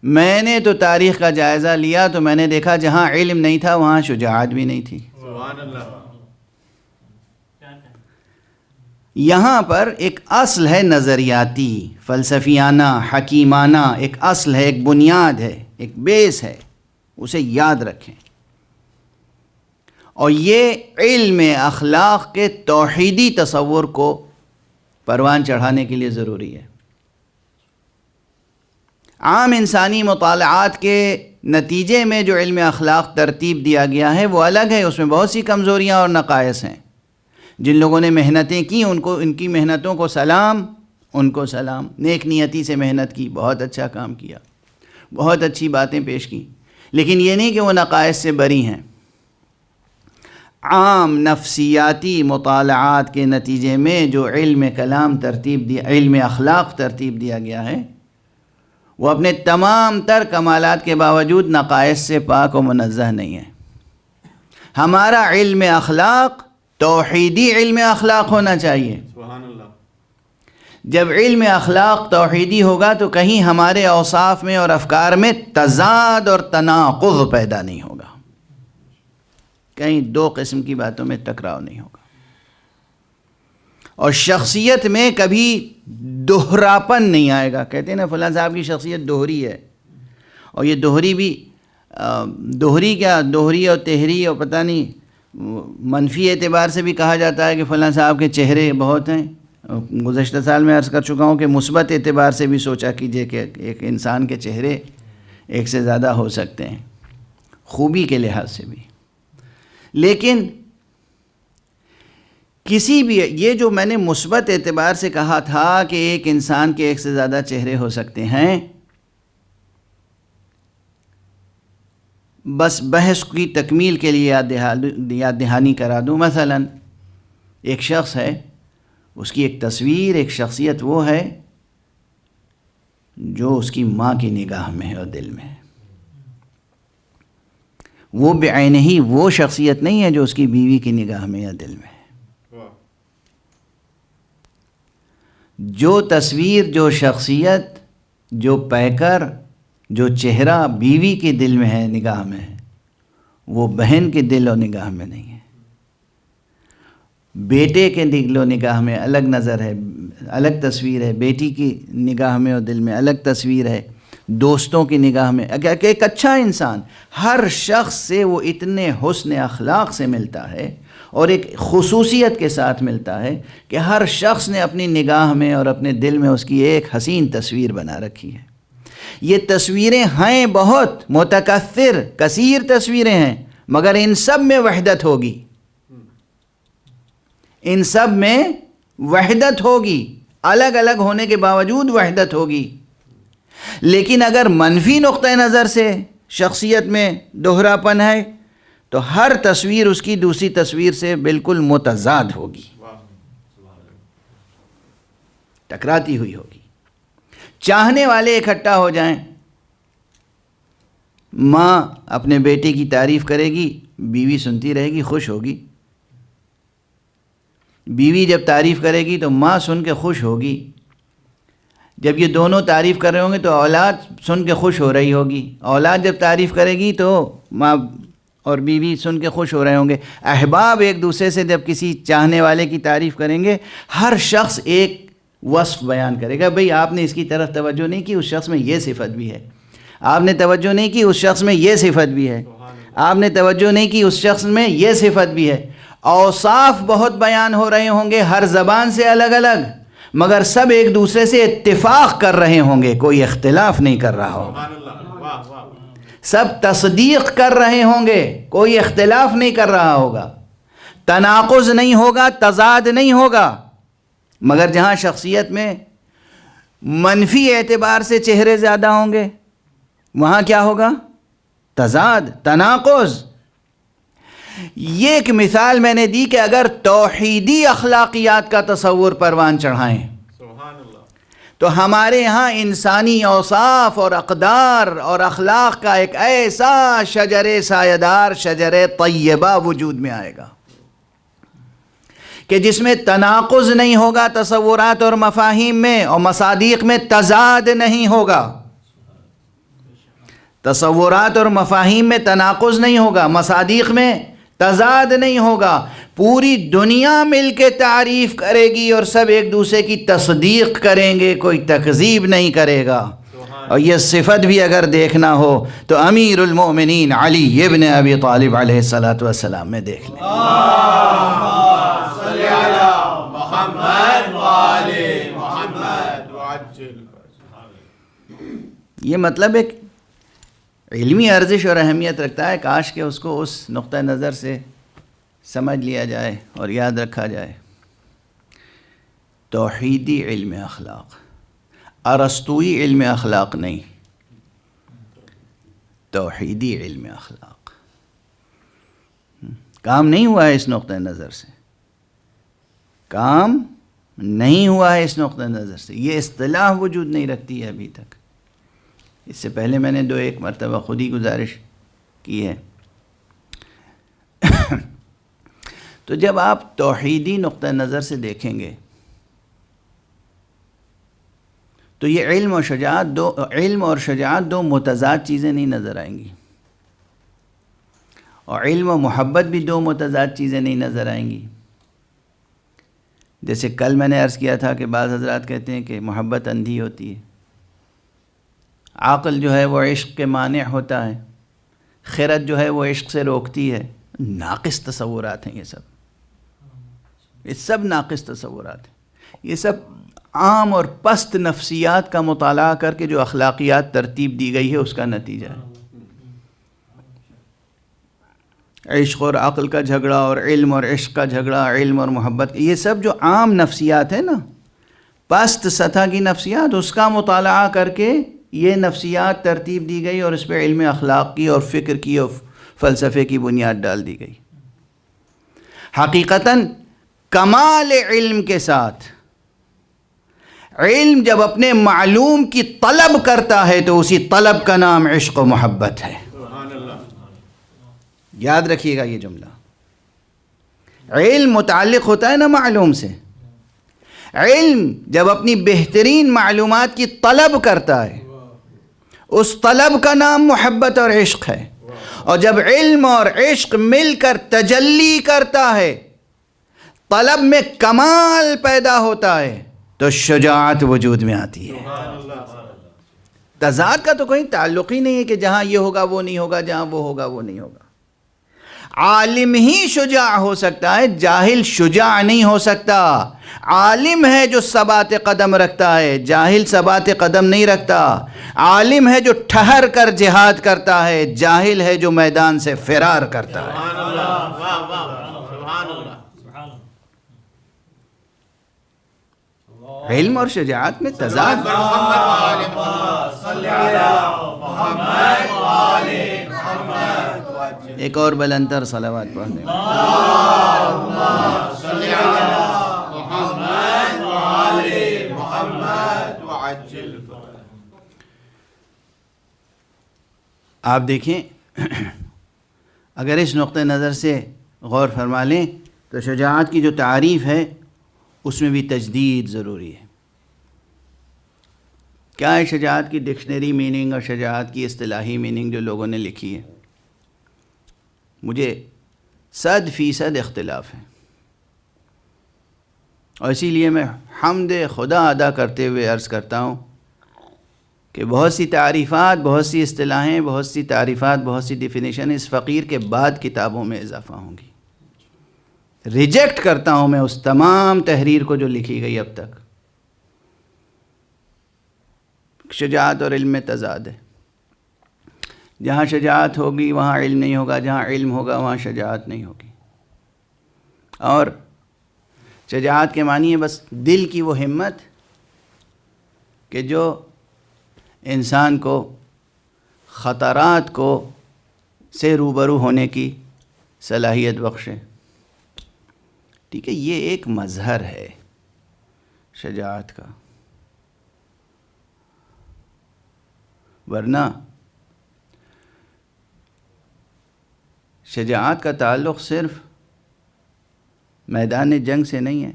میں نے تو تاریخ کا جائزہ لیا تو میں نے دیکھا جہاں علم نہیں تھا وہاں شجاعت بھی نہیں تھی. سبحان اللہ. یہاں پر ایک اصل ہے نظریاتی، فلسفیانہ، حکیمانہ، ایک اصل ہے، ایک بنیاد ہے، ایک بیس ہے، اسے یاد رکھیں. اور یہ علم اخلاق کے توحیدی تصور کو پروان چڑھانے کے لیے ضروری ہے. عام انسانی مطالعات کے نتیجے میں جو علم اخلاق ترتیب دیا گیا ہے وہ الگ ہے، اس میں بہت سی کمزوریاں اور نقائص ہیں. جن لوگوں نے محنتیں کی ان کی محنتوں کو سلام، ان کو سلام. نیک نیتی سے محنت کی، بہت اچھا کام کیا، بہت اچھی باتیں پیش کی، لیکن یہ نہیں کہ وہ نقائص سے بری ہیں. عام نفسیاتی مطالعات کے نتیجے میں جو علم کلام ترتیب دیا، علم اخلاق ترتیب دیا گیا ہے، وہ اپنے تمام تر کمالات کے باوجود نقائص سے پاک و منزہ نہیں ہے. ہمارا علم اخلاق توحیدی علم اخلاق ہونا چاہیے. سبحان اللہ. جب علم اخلاق توحیدی ہوگا تو کہیں ہمارے اوصاف میں اور افکار میں تضاد اور تناقض پیدا نہیں ہوگا، کہیں دو قسم کی باتوں میں ٹکراؤ نہیں ہوگا، اور شخصیت میں کبھی دوہراپن نہیں آئے گا۔ کہتے ہیں نا فلاں صاحب کی شخصیت دوہری ہے، اور یہ دوہری بھی دوہری اور تہری اور پتہ نہیں منفی اعتبار سے بھی کہا جاتا ہے کہ فلاں صاحب کے چہرے بہت ہیں۔ گزشتہ سال میں عرض کر چکا ہوں کہ مثبت اعتبار سے بھی سوچا کیجئے کہ ایک انسان کے چہرے ایک سے زیادہ ہو سکتے ہیں، خوبی کے لحاظ سے بھی۔ لیکن کسی بھی، یہ جو میں نے مثبت اعتبار سے کہا تھا کہ ایک انسان کے ایک سے زیادہ چہرے ہو سکتے ہیں، بس بحث کی تکمیل کے لیے یاد دہانی کرا دوں۔ مثلا ایک شخص ہے، اس کی ایک تصویر، ایک شخصیت وہ ہے جو اس کی ماں کی نگاہ میں ہے اور دل میں ہے۔ وہ بعینہ ہی وہ شخصیت نہیں ہے جو اس کی بیوی کی نگاہ میں یا دل میں ہے۔ جو تصویر، جو شخصیت، جو پیکر، جو چہرہ بیوی کے دل میں ہے، نگاہ میں ہے، وہ بہن کے دل اور نگاہ میں نہیں ہے۔ بیٹے کے دل و نگاہ میں الگ نظر ہے، الگ تصویر ہے، بیٹی کی نگاہ میں اور دل میں الگ تصویر ہے، دوستوں کی نگاہ میں۔ ایک اچھا انسان ہر شخص سے وہ اتنے حسن اخلاق سے ملتا ہے اور ایک خصوصیت کے ساتھ ملتا ہے کہ ہر شخص نے اپنی نگاہ میں اور اپنے دل میں اس کی ایک حسین تصویر بنا رکھی ہے۔ یہ تصویریں ہیں بہت متکثر، کثیر تصویریں ہیں، مگر ان سب میں وحدت ہوگی، ان سب میں وحدت ہوگی، الگ الگ ہونے کے باوجود وحدت ہوگی۔ لیکن اگر منفی نقطہ نظر سے شخصیت میں دوہراپن ہے تو ہر تصویر اس کی دوسری تصویر سے بالکل متضاد ہوگی، ٹکراتی ہوئی ہوگی۔ چاہنے والے اکٹھا ہو جائیں، ماں اپنے بیٹے کی تعریف کرے گی، بیوی سنتی رہے گی، خوش ہوگی۔ بیوی جب تعریف کرے گی تو ماں سن کے خوش ہوگی۔ جب یہ دونوں تعریف کر رہے ہوں گے تو اولاد سن کے خوش ہو رہی ہوگی۔ اولاد جب تعریف کرے گی تو ماں اور بیوی سن کے خوش ہو رہے ہوں گے۔ احباب ایک دوسرے سے جب کسی چاہنے والے کی تعریف کریں گے، ہر شخص ایک وصف بیان کرے گا، بھئی آپ نے اس کی طرف توجہ نہیں کی، اس شخص میں یہ صفت بھی ہے، آپ نے توجہ نہیں کی، اس شخص میں یہ صفت بھی ہے، آپ نے توجہ نہیں کی، اس شخص میں یہ صفت بھی ہے۔ اوصاف بہت بیان ہو رہے ہوں گے، ہر زبان سے الگ الگ، مگر سب ایک دوسرے سے اتفاق کر رہے ہوں گے، کوئی اختلاف نہیں کر رہا ہوگا، سب تصدیق کر رہے ہوں گے، کوئی اختلاف نہیں کر رہا ہوگا، تناقض نہیں ہوگا، تضاد نہیں ہوگا۔ مگر جہاں شخصیت میں منفی اعتبار سے چہرے زیادہ ہوں گے، وہاں کیا ہوگا؟ تضاد، تناقض۔ یہ ایک مثال میں نے دی کہ اگر توحیدی اخلاقیات کا تصور پروان چڑھائیں تو ہمارے ہاں انسانی اوصاف اور اقدار اور اخلاق کا ایک ایسا شجر سایہ شجر طیبہ وجود میں آئے گا کہ جس میں تناقض نہیں ہوگا تصورات اور مفاہیم میں، اور مصادیق میں تضاد نہیں ہوگا۔ تصورات اور مفاہیم میں تناقض نہیں ہوگا، مصادیق میں تضاد نہیں ہوگا۔ پوری دنیا مل کے تعریف کرے گی اور سب ایک دوسرے کی تصدیق کریں گے، کوئی تکذیب نہیں کرے گا۔ اور یہ صفت بھی اگر دیکھنا ہو تو امیر المؤمنین علی ابن ابی طالب علیہ السلام میں دیکھ لیں۔ صلی علی محمد وآل محمد وعجل۔ یہ مطلب ایک علمی ارزش اور اہمیت رکھتا ہے، کاش کہ اس کو اس نقطہ نظر سے سمجھ لیا جائے اور یاد رکھا جائے۔ توحیدی علم اخلاق، ارسطوئی علم اخلاق نہیں، توحیدی علم اخلاق۔ کام نہیں ہوا ہے اس نقطہ نظر سے، کام نہیں ہوا ہے اس نقطہ نظر سے، یہ اصطلاح وجود نہیں رکھتی ہے ابھی تک۔ اس سے پہلے میں نے ایک مرتبہ خود ہی گزارش کی ہے۔ تو جب آپ توحیدی نقطہ نظر سے دیکھیں گے تو یہ علم اور شجاعت دو متضاد چیزیں نہیں نظر آئیں گی، اور علم و محبت بھی دو متضاد چیزیں نہیں نظر آئیں گی۔ جیسے کل میں نے عرض کیا تھا کہ بعض حضرات کہتے ہیں کہ محبت اندھی ہوتی ہے، عقل جو ہے وہ عشق کے مانع ہوتا ہے، خرد جو ہے وہ عشق سے روکتی ہے۔ ناقص تصورات ہیں یہ سب ناقص تصورات ہیں، یہ سب عام اور پست نفسیات کا مطالعہ کر کے جو اخلاقیات ترتیب دی گئی ہے اس کا نتیجہ ہے۔ عشق اور عقل کا جھگڑا، اور علم اور عشق کا جھگڑا، علم اور محبت، یہ سب جو عام نفسیات ہیں نا، پست سطح کی نفسیات، اس کا مطالعہ کر کے یہ نفسیات ترتیب دی گئی، اور اس پہ علم اخلاق کی اور فکر کی اور فلسفے کی بنیاد ڈال دی گئی۔ حقیقتاً کمال علم کے ساتھ علم جب اپنے معلوم کی طلب کرتا ہے تو اسی طلب کا نام عشق و محبت ہے۔ یاد رکھیے گا یہ جملہ، علم متعلق ہوتا ہے نا معلوم سے، علم جب اپنی بہترین معلومات کی طلب کرتا ہے اس طلب کا نام محبت اور عشق ہے، اور جب علم اور عشق مل کر تجلی کرتا ہے، طلب میں کمال پیدا ہوتا ہے، تو شجاعت وجود میں آتی ہے۔ تضاد کا تو کوئی تعلق ہی نہیں ہے کہ جہاں یہ ہوگا وہ نہیں ہوگا، جہاں وہ ہوگا وہ نہیں ہوگا۔ عالم ہی شجاع ہو سکتا ہے، جاہل شجاع نہیں ہو سکتا۔ عالم ہے جو ثبات قدم رکھتا ہے، جاہل ثبات قدم نہیں رکھتا۔ عالم ہے جو ٹھہر کر جہاد کرتا ہے، جاہل ہے جو میدان سے فرار کرتا ہے۔ علم اور شجاعت میں تضاد۔ ایک اور بلندر صلوات پڑھ دیں۔ آپ دیکھیں، اگر اس نقطہ نظر سے غور فرما لیں تو شجاعت کی جو تعریف ہے اس میں بھی تجدید ضروری ہے۔ کیا ہے شجاعت کی ڈکشنری میننگ اور شجاعت کی اصطلاحی میننگ جو لوگوں نے لکھی ہے؟ مجھے 100% اختلاف ہے، اور اسی لیے میں حمد خدا ادا کرتے ہوئے عرض کرتا ہوں کہ بہت سی تعریفات، بہت سی اصطلاحیں، بہت سی تعریفات، بہت سی ڈیفینیشن اس فقیر کے بعد کتابوں میں اضافہ ہوں گی۔ ریجیکٹ کرتا ہوں میں اس تمام تحریر کو جو لکھی گئی اب تک۔ شجاعت اور علم میں تضاد ہے، جہاں شجاعت ہوگی وہاں علم نہیں ہوگا، جہاں علم ہوگا وہاں شجاعت نہیں ہوگی۔ اور شجاعت کے معنی ہے بس دل کی وہ ہمت کہ جو انسان کو خطرات کو سے روبرو ہونے کی صلاحیت بخشے۔ ٹھیک ہے، یہ ایک مظہر ہے شجاعت کا، ورنہ شجاعت کا تعلق صرف میدان جنگ سے نہیں ہے۔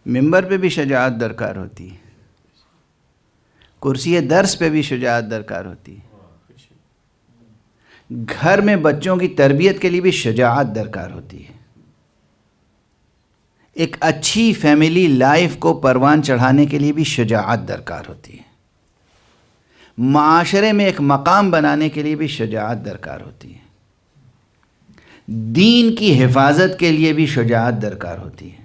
ممبر پہ بھی شجاعت درکار ہوتی ہے، کرسی درس پہ بھی شجاعت درکار ہوتی ہے، گھر میں بچوں کی تربیت کے لیے بھی شجاعت درکار ہوتی ہے، ایک اچھی فیملی لائف کو پروان چڑھانے کے لیے بھی شجاعت درکار ہوتی ہے، معاشرے میں ایک مقام بنانے کے لیے بھی شجاعت درکار ہوتی ہے، دین کی حفاظت کے لیے بھی شجاعت درکار ہوتی ہے،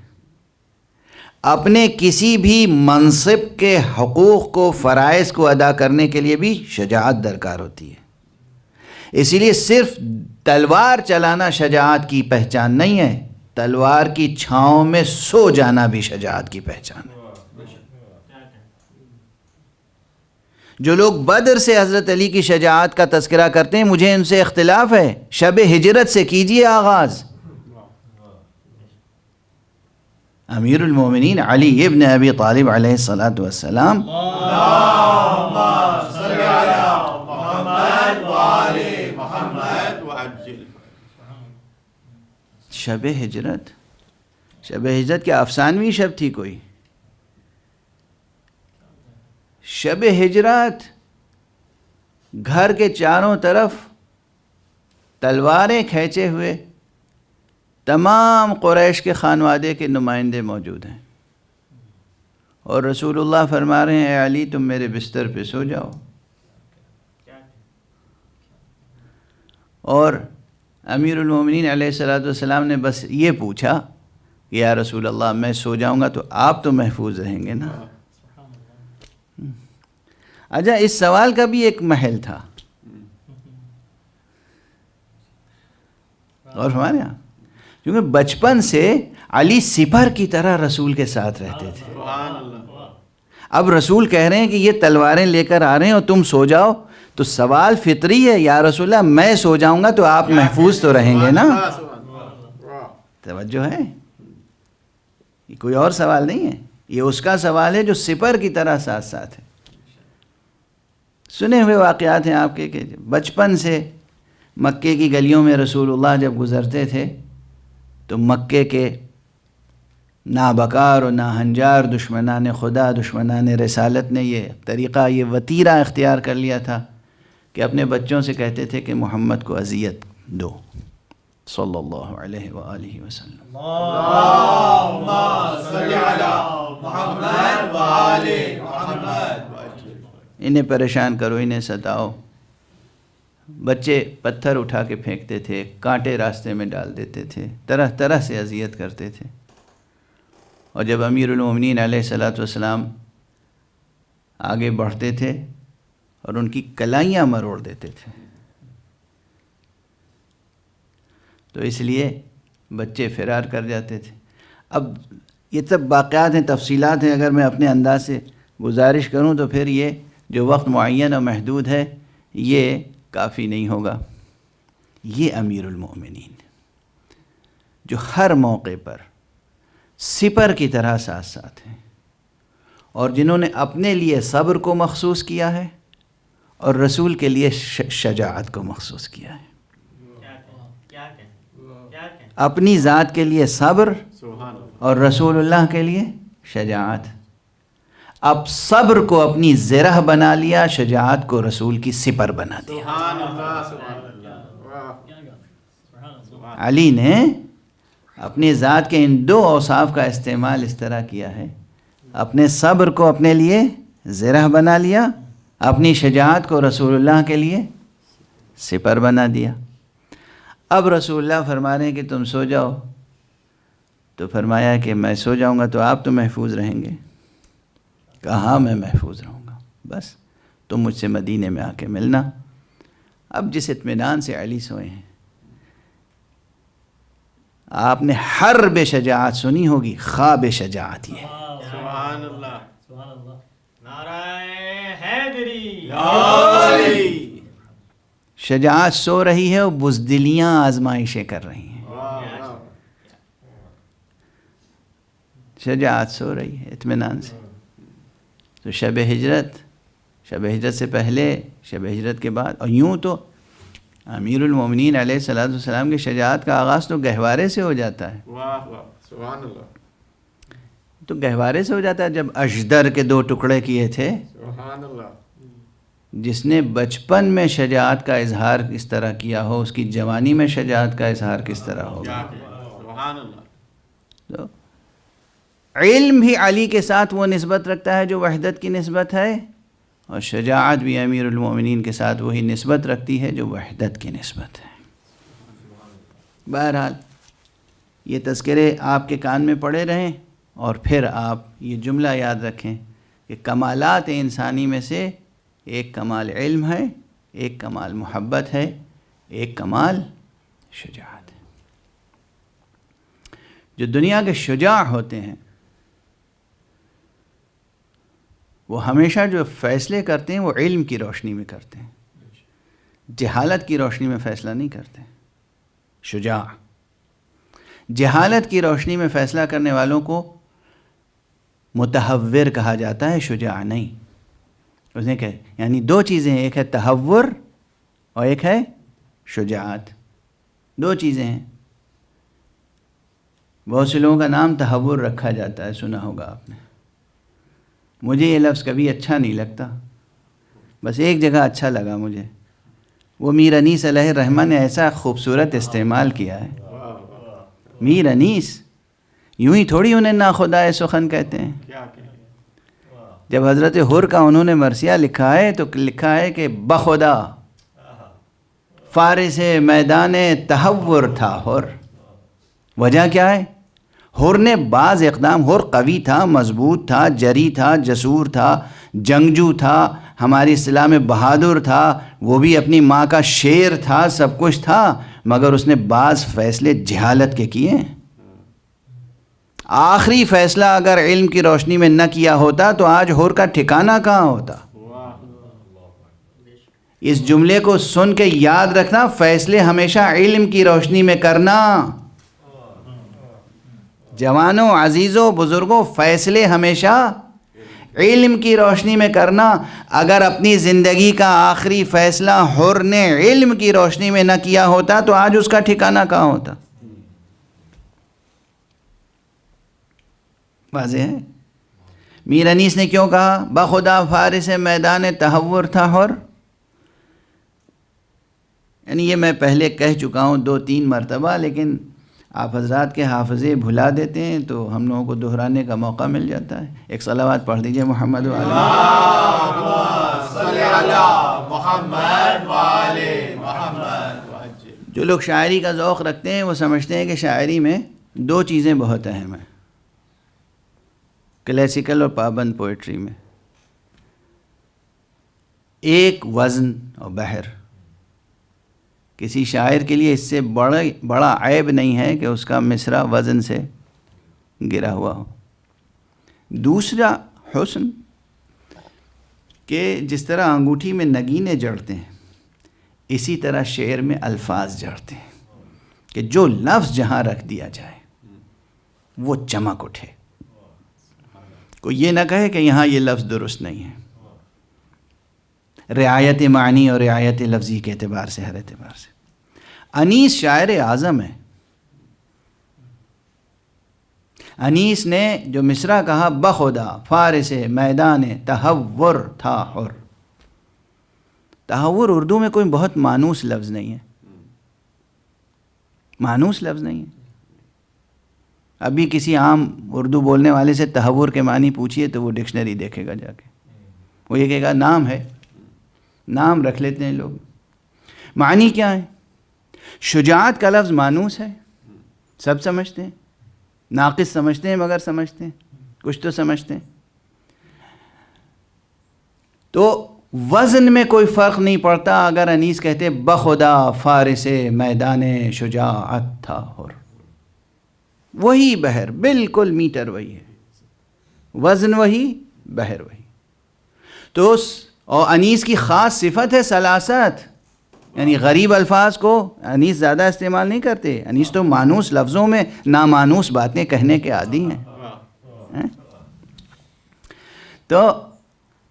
اپنے کسی بھی منصب کے حقوق کو، فرائض کو ادا کرنے کے لیے بھی شجاعت درکار ہوتی ہے۔ اسی لیے صرف تلوار چلانا شجاعت کی پہچان نہیں ہے، تلوار کی چھاؤں میں سو جانا بھی شجاعت کی پہچان ہے۔ جو لوگ بدر سے حضرت علی کی شجاعت کا تذکرہ کرتے ہیں، مجھے ان سے اختلاف ہے۔ شب ہجرت سے کیجئے آغاز۔ امیر المومنین علی ابن ابی طالب علیہ السلام شب ہجرت کیا افسانوی شب تھی کوئی؟ شب ہجرت گھر کے چاروں طرف تلواریں کھینچے ہوئے تمام قریش کے خانوادے کے نمائندے موجود ہیں، اور رسول اللہ فرما رہے ہیں اے علی تم میرے بستر پہ سو جاؤ. اور امیر المومنین علیہ الصلوۃ والسلام نے بس یہ پوچھا کہ یا رسول اللہ میں سو جاؤں گا تو آپ تو محفوظ رہیں گے نا. اچھا، اس سوال کا بھی ایک محل تھا. اور ہمارے یہاں کیونکہ بچپن سے علی سپر کی طرح رسول کے ساتھ رہتے تھے. اب رسول کہہ رہے ہیں کہ یہ تلواریں لے کر آ رہے ہیں اور تم سو جاؤ، تو سوال فطری ہے یا رسول اللہ میں سو جاؤں گا تو آپ محفوظ تو رہیں گے نا. توجہ ہے، یہ کوئی اور سوال نہیں ہے، یہ اس کا سوال ہے جو سپر کی طرح ساتھ ساتھ ہے. سنے ہوئے واقعات ہیں آپ کے کہ بچپن سے مکے کی گلیوں میں رسول اللہ جب گزرتے تھے تو مکے کے نابکار و ناہنجار دشمنان خدا، دشمنان رسالت نے یہ طریقہ، یہ وتیرہ اختیار کر لیا تھا کہ اپنے بچوں سے کہتے تھے کہ محمد کو اذیت دو صلی اللہ علیہ وآلہ وسلم. اللہم صلی علی محمد وآل محمد. انہیں پریشان کرو، انہیں ستاؤ. بچے پتھر اٹھا کے پھینکتے تھے، کانٹے راستے میں ڈال دیتے تھے، طرح طرح سے اذیت کرتے تھے. اور جب امیر المومنین علیہ الصلوۃ والسلام آگے بڑھتے تھے اور ان کی کلائیاں مروڑ دیتے تھے، تو اس لیے بچے فرار کر جاتے تھے. اب یہ سب واقعات ہیں، تفصیلات ہیں، اگر میں اپنے انداز سے گزارش کروں تو پھر یہ جو وقت معین و محدود ہے یہ کافی نہیں ہوگا. یہ امیر المومنین جو ہر موقع پر سپر کی طرح ساتھ ساتھ ہیں، اور جنہوں نے اپنے لیے صبر کو مخصوص کیا ہے اور رسول کے لیے شجاعت کو مخصوص کیا ہے. اپنی ذات کے لیے صبر اور رسول اللہ کے لیے شجاعت. اب صبر کو اپنی زرہ بنا لیا، شجاعت کو رسول کی سپر بنا دیا. علی نے اپنی ذات کے ان دو اوصاف کا استعمال اس طرح کیا ہے، اپنے صبر کو اپنے لیے زرہ بنا لیا، اپنی شجاعت کو رسول اللہ کے لیے سپر بنا دیا. اب رسول اللہ فرما رہے ہیں کہ تم سو جاؤ، تو فرمایا کہ میں سو جاؤں گا تو آپ تو محفوظ رہیں گے. کہاں میں محفوظ رہوں گا، بس تم مجھ سے مدینے میں آ کے ملنا. اب جس اطمینان سے علی سوئے ہیں، آپ نے حرب شجاعت سنی ہوگی، خواب شجاعت یہ ہے. سبحان اللہ، سبحان اللہ، نعرہ حیدری. شجاعت سو رہی ہے اور بزدلیاں آزمائشیں کر رہی ہیں. شجاعت سو رہی ہے اطمینان سے. تو شب ہجرت سے پہلے، شب ہجرت کے بعد، اور یوں تو امیر المومنین علیہ الصلوۃ والسلام کی شجاعت کا آغاز تو گہوارے سے ہو جاتا ہے. واہ واہ، سبحان اللہ، تو گہوارے سے ہو جاتا ہے جب اشدر کے 2 ٹکڑے کیے تھے. سبحان اللہ. جس نے بچپن میں شجاعت کا اظہار اس طرح کیا ہو، اس کی جوانی میں شجاعت کا اظہار کس طرح ہوگا. سبحان اللہ. تو علم بھی علی کے ساتھ وہ نسبت رکھتا ہے جو وحدت کی نسبت ہے، اور شجاعت بھی امیر المومنین کے ساتھ وہی نسبت رکھتی ہے جو وحدت کی نسبت ہے. بہرحال یہ تذکرے آپ کے کان میں پڑے رہیں، اور پھر آپ یہ جملہ یاد رکھیں کہ کمالات انسانی میں سے ایک کمال علم ہے، ایک کمال محبت ہے، ایک کمال شجاعت ہے. جو دنیا کے شجاع ہوتے ہیں وہ ہمیشہ جو فیصلے کرتے ہیں وہ علم کی روشنی میں کرتے ہیں، جہالت کی روشنی میں فیصلہ نہیں کرتے. شجاع جہالت کی روشنی میں فیصلہ کرنے والوں کو متحور کہا جاتا ہے، شجاع نہیں. اس نے کہا یعنی 2 چیزیں ہیں، ایک ہے تحور اور ایک ہے شجاعت. 2 چیزیں ہیں. بہت سے لوگوں کا نام تحور رکھا جاتا ہے، سنا ہوگا آپ نے. مجھے یہ لفظ کبھی اچھا نہیں لگتا، بس ایک جگہ اچھا لگا مجھے، وہ میر انیس علیہ الرحمہ نے ایسا خوبصورت استعمال کیا ہے. میر انیس یوں ہی تھوڑی انہیں ناخدائے سخن کہتے ہیں. جب حضرت حر کا انہوں نے مرثیہ لکھا ہے تو لکھا ہے کہ بخدا فارس میدان تحور تھا حر. وجہ کیا ہے؟ حر نے بعض اقدام، حر قوی تھا، مضبوط تھا، جری تھا، جسور تھا، جنگجو تھا، ہماری اصطلاح میں بہادر تھا، وہ بھی اپنی ماں کا شیر تھا، سب کچھ تھا، مگر اس نے بعض فیصلے جہالت کے کیے. آخری فیصلہ اگر علم کی روشنی میں نہ کیا ہوتا تو آج حر کا ٹھکانہ کہاں ہوتا. اس جملے کو سن کے یاد رکھنا، فیصلے ہمیشہ علم کی روشنی میں کرنا. جوانوں، عزیزوں، بزرگوں، فیصلے ہمیشہ علم کی روشنی میں کرنا. اگر اپنی زندگی کا آخری فیصلہ حر نے علم کی روشنی میں نہ کیا ہوتا تو آج اس کا ٹھکانہ کہاں ہوتا. واضح ہے. میر انیس نے کیوں کہا بخدا فارس میدان تحور تھا حر؟ یعنی یہ میں پہلے کہہ چکا ہوں 2-3 مرتبہ، لیکن آپ حضرات کے حافظے بھلا دیتے ہیں تو ہم لوگوں کو دہرانے کا موقع مل جاتا ہے. ایک صلوات پڑھ دیجئے محمد و محمد. جو لوگ شاعری کا ذوق رکھتے ہیں وہ سمجھتے ہیں کہ شاعری میں 2 چیزیں بہت اہم ہیں، کلاسیکل اور پابند پوئٹری میں. ایک وزن اور بحر. کسی شاعر کے لیے اس سے بڑا عیب نہیں ہے کہ اس کا مصرع وزن سے گرا ہوا ہو. دوسرا حسن کہ جس طرح انگوٹھی میں نگینے جڑتے ہیں اسی طرح شعر میں الفاظ جڑتے ہیں کہ جو لفظ جہاں رکھ دیا جائے وہ چمک اٹھے. کوئی یہ نہ کہے کہ یہاں یہ لفظ درست نہیں ہے. رعایت معنی اور رعایت لفظی کے اعتبار سے، ہر اعتبار سے. انیس شاعر اعظم ہے. انیس نے جو مصرع کہا بخدا فارس میدان تحور تھا حر. تحور اردو میں کوئی بہت مانوس لفظ نہیں ہے، مانوس لفظ نہیں ہے. ابھی کسی عام اردو بولنے والے سے تحور کے معنی پوچھیے تو وہ ڈکشنری دیکھے گا جا کے، وہ یہ کہے گا نام ہے، نام رکھ لیتے ہیں لوگ. معنی کیا ہے؟ شجاعت کا لفظ مانوس ہے، سب سمجھتے ہیں، ناقص سمجھتے ہیں مگر سمجھتے ہیں، کچھ تو سمجھتے ہیں. تو وزن میں کوئی فرق نہیں پڑتا اگر انیس کہتے بخدا فارس میدان شجاعت تھا حر. وہی بحر، بالکل میٹر وہی ہے، وزن وہی، بحر وہی. تو اور انیس کی خاص صفت ہے سلاست، یعنی غریب الفاظ کو انیس زیادہ استعمال نہیں کرتے. انیس تو مانوس لفظوں میں نامانوس باتیں کہنے کے عادی ہیں. تو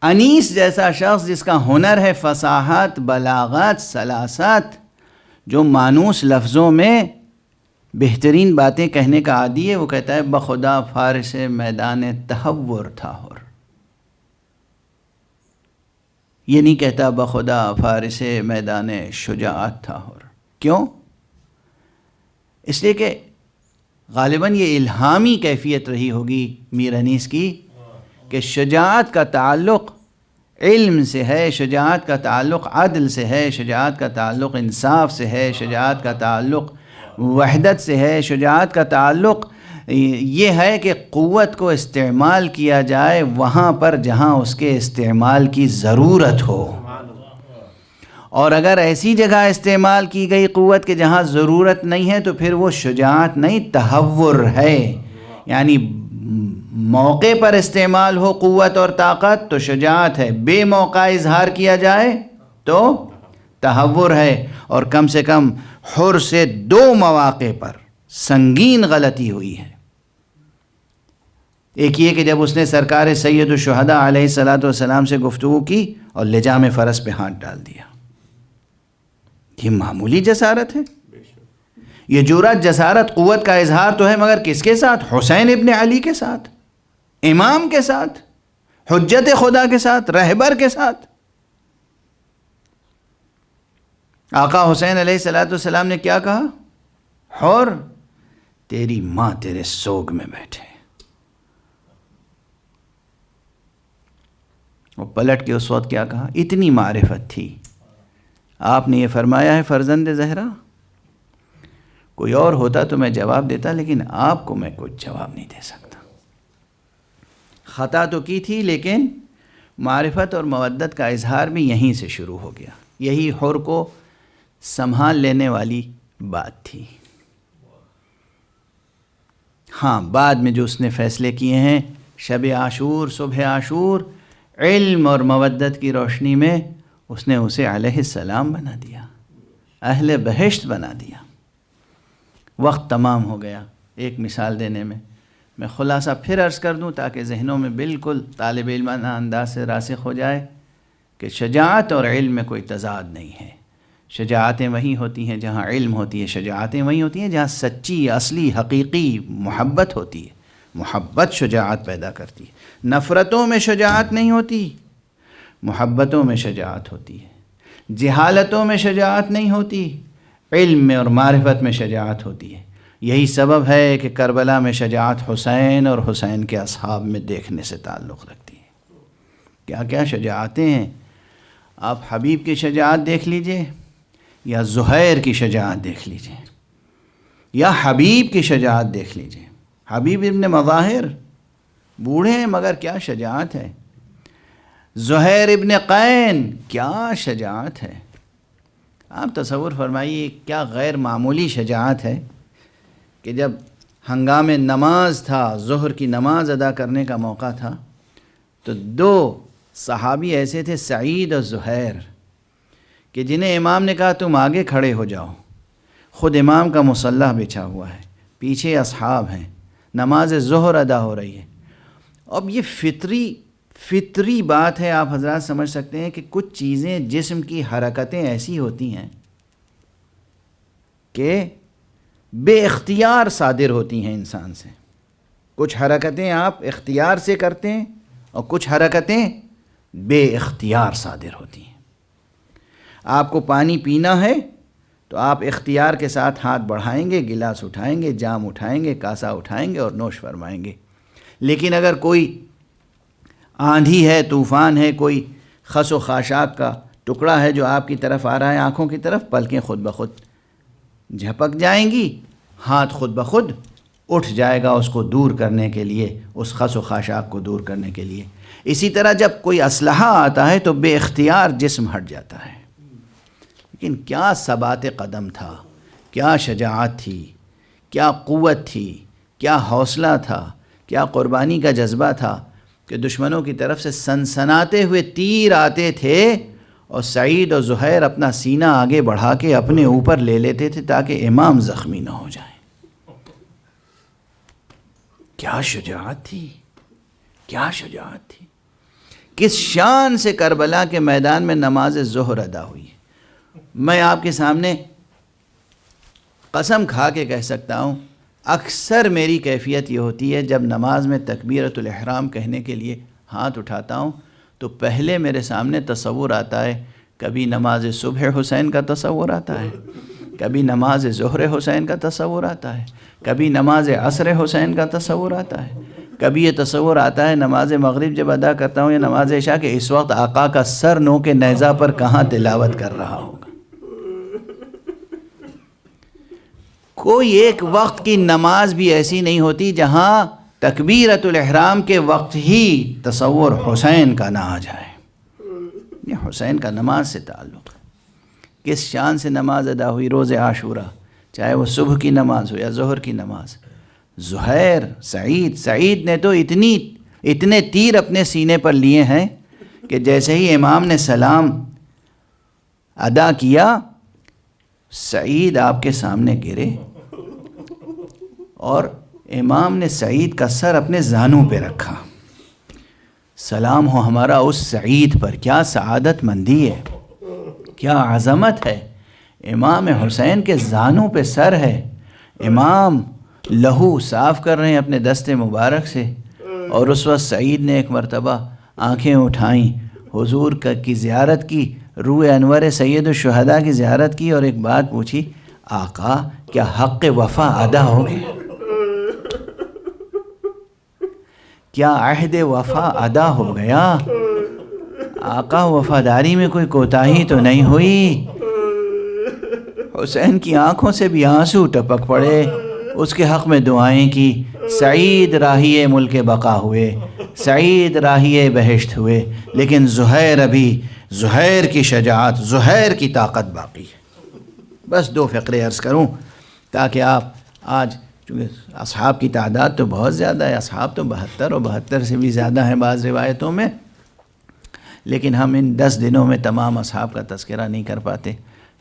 انیس جیسا شخص جس کا ہنر ہے فصاحت، بلاغت، سلاست، جو مانوس لفظوں میں بہترین باتیں کہنے کا عادی ہے، وہ کہتا ہے بخدا فارس میدان تحور تھا حر. یہ نہیں کہتا بخدا فارس میدان شجاعت تھا حر. کیوں؟ اس لیے کہ غالباً یہ الہامی کیفیت رہی ہوگی میر انیس کی کہ شجاعت کا تعلق علم سے ہے، شجاعت کا تعلق عدل سے ہے، شجاعت کا تعلق انصاف سے ہے، شجاعت کا تعلق وحدت سے ہے، شجاعت کا تعلق یہ ہے کہ قوت کو استعمال کیا جائے وہاں پر جہاں اس کے استعمال کی ضرورت ہو، اور اگر ایسی جگہ استعمال کی گئی قوت کہ جہاں ضرورت نہیں ہے تو پھر وہ شجاعت نہیں، تحور ہے. یعنی موقع پر استعمال ہو قوت اور طاقت تو شجاعت ہے، بے موقع اظہار کیا جائے تو تحور ہے. اور کم سے کم حر سے 2 مواقع پر سنگین غلطی ہوئی ہے. ایک یہ کہ جب اس نے سرکار سید الشہداء علیہ السلام سے گفتگو کی اور لجام فرس پہ ہاتھ ڈال دیا. یہ معمولی جسارت ہے؟ یہ جرأت، جسارت، قوت کا اظہار تو ہے، مگر کس کے ساتھ؟ حسین ابن علی کے ساتھ، امام کے ساتھ. حجت خدا کے ساتھ، رہبر کے ساتھ۔ آقا حسین علیہ السلام نے کیا کہا؟ حر، تیری ماں تیرے سوگ میں بیٹھے۔ وہ پلٹ کے اس وقت کیا کہا؟ اتنی معرفت تھی، آپ نے یہ فرمایا ہے فرزند زہرا، کوئی اور ہوتا تو میں جواب دیتا، لیکن آپ کو میں کچھ جواب نہیں دے سکتا۔ خطا تو کی تھی، لیکن معرفت اور مودت کا اظہار بھی یہیں سے شروع ہو گیا۔ یہی حر کو سنبھال لینے والی بات تھی۔ ہاں، بعد میں جو اس نے فیصلے کیے ہیں، شب عاشور، صبح عاشور، علم اور مودت کی روشنی میں اس نے اسے علیہ السلام بنا دیا، اہل بہشت بنا دیا۔ وقت تمام ہو گیا ایک مثال دینے میں خلاصہ پھر عرض کر دوں تاکہ ذہنوں میں بالکل طالب علمانہ انداز سے راسخ ہو جائے کہ شجاعت اور علم میں کوئی تضاد نہیں ہے۔ شجاعتیں وہیں ہوتی ہیں جہاں علم ہوتی ہے، شجاعتیں وہیں ہوتی ہیں جہاں سچی، اصلی، حقیقی محبت ہوتی ہے۔ محبت شجاعت پیدا کرتی ہے۔ نفرتوں میں شجاعت نہیں ہوتی، محبتوں میں شجاعت ہوتی ہے۔ جہالتوں میں شجاعت نہیں ہوتی، علم میں اور معرفت میں شجاعت ہوتی ہے۔ یہی سبب ہے کہ کربلا میں شجاعت حسین اور حسین کے اصحاب میں دیکھنے سے تعلق رکھتی ہے۔ کیا کیا شجاعتیں ہیں، آپ حبیب کی شجاعت دیکھ لیجئے، یا زہیر کی شجاعت دیکھ لیجئے، یا حبیب کی شجاعت دیکھ لیجئے۔ حبیب ابن مظاہر بوڑھے ہیں مگر کیا شجاعت ہے۔ زہیر ابن قین، کیا شجاعت ہے۔ آپ تصور فرمائیے کیا غیر معمولی شجاعت ہے کہ جب ہنگام نماز تھا، ظہر کی نماز ادا کرنے کا موقع تھا، تو دو صحابی ایسے تھے، سعید اور زہیر، کہ جنہیں امام نے کہا تم آگے کھڑے ہو جاؤ۔ خود امام کا مصلح بچھا ہوا ہے، پیچھے اصحاب ہیں، نماز ظہر ادا ہو رہی ہے۔ اب یہ فطری بات ہے، آپ حضرات سمجھ سکتے ہیں کہ کچھ چیزیں، جسم کی حرکتیں ایسی ہوتی ہیں کہ بے اختیار صادر ہوتی ہیں انسان سے۔ کچھ حرکتیں آپ اختیار سے کرتے ہیں اور کچھ حرکتیں بے اختیار صادر ہوتی ہیں۔ آپ کو پانی پینا ہے تو آپ اختیار کے ساتھ ہاتھ بڑھائیں گے، گلاس اٹھائیں گے، جام اٹھائیں گے، کاسا اٹھائیں گے اور نوش فرمائیں گے۔ لیکن اگر کوئی آندھی ہے، طوفان ہے، کوئی خس و خاشاک کا ٹکڑا ہے جو آپ کی طرف آ رہا ہے، آنکھوں کی طرف، پلکیں خود بخود جھپک جائیں گی، ہاتھ خود بخود اٹھ جائے گا اس کو دور کرنے کے لیے، اس خس و خاشاک کو دور کرنے کے لیے۔ اسی طرح جب کوئی اسلحہ آتا ہے تو بے اختیار جسم ہٹ جاتا ہے۔ لیکن کیا ثبات قدم تھا، کیا شجاعت تھی، کیا قوت تھی، کیا حوصلہ تھا، کیا قربانی کا جذبہ تھا کہ دشمنوں کی طرف سے سنسناتے ہوئے تیر آتے تھے اور سعید اور زہیر اپنا سینہ آگے بڑھا کے اپنے اوپر لے لیتے تھے تاکہ امام زخمی نہ ہو جائیں۔ کیا شجاعت تھی، کیا شجاعت تھی۔ کس شان سے کربلا کے میدان میں نماز ظہر ادا ہوئی۔ میں آپ کے سامنے قسم کھا کے کہہ سکتا ہوں، اکثر میری کیفیت یہ ہوتی ہے جب نماز میں تکبیرۃ الاحرام کہنے کے لیے ہاتھ اٹھاتا ہوں تو پہلے میرے سامنے تصور آتا ہے، کبھی نماز صبح حسین کا تصور آتا ہے، کبھی نماز ظہر حسین کا تصور آتا ہے، کبھی نماز عصر حسین کا تصور آتا ہے، کبھی یہ تصور آتا ہے نماز مغرب جب ادا کرتا ہوں یا نماز عشاء کہ اس وقت آقا کا سر نو کے نیزہ پر کہاں تلاوت کر رہا ہوگا۔ کوئی ایک وقت کی نماز بھی ایسی نہیں ہوتی جہاں تکبیرۃ الاحرام کے وقت ہی تصور حسین کا نہ آ جائے۔ یہ حسین کا نماز سے تعلق ہے۔ کس شان سے نماز ادا ہوئی روز عاشورہ، چاہے وہ صبح کی نماز ہو یا ظہر کی نماز۔ زہیر، سعید نے تو اتنے تیر اپنے سینے پر لیے ہیں کہ جیسے ہی امام نے سلام ادا کیا، سعید آپ کے سامنے گرے اور امام نے سعید کا سر اپنے زانوں پہ رکھا۔ سلام ہو ہمارا اس سعید پر، کیا سعادت مندی ہے، کیا عظمت ہے۔ امام حسین کے زانوں پہ سر ہے، امام لہو صاف کر رہے ہیں اپنے دست مبارک سے، اور اس وقت سعید نے ایک مرتبہ آنکھیں اٹھائیں، حضور کی زیارت کی، روح انور سید الشہداء کی زیارت کی، اور ایک بات پوچھی، آقا کیا حق وفا ادا ہو گیا؟ کیا عہد وفا ادا ہو گیا؟ آقا وفاداری میں کوئی کوتاہی تو نہیں ہوئی؟ حسین کی آنکھوں سے بھی آنسو ٹپک پڑے، اس کے حق میں دعائیں کی، سعید راہی ملک بقا ہوئے، سعید راہی بہشت ہوئے، لیکن زہیر کی شجاعت، زہیر کی طاقت باقی ہے۔ بس 2 فقرے عرض کروں تاکہ آپ آج، چونکہ اصحاب کی تعداد تو بہت زیادہ ہے، اصحاب تو 72 اور 72 سے بھی زیادہ ہیں بعض روایتوں میں، لیکن ہم ان 10 دنوں میں تمام اصحاب کا تذکرہ نہیں کر پاتے۔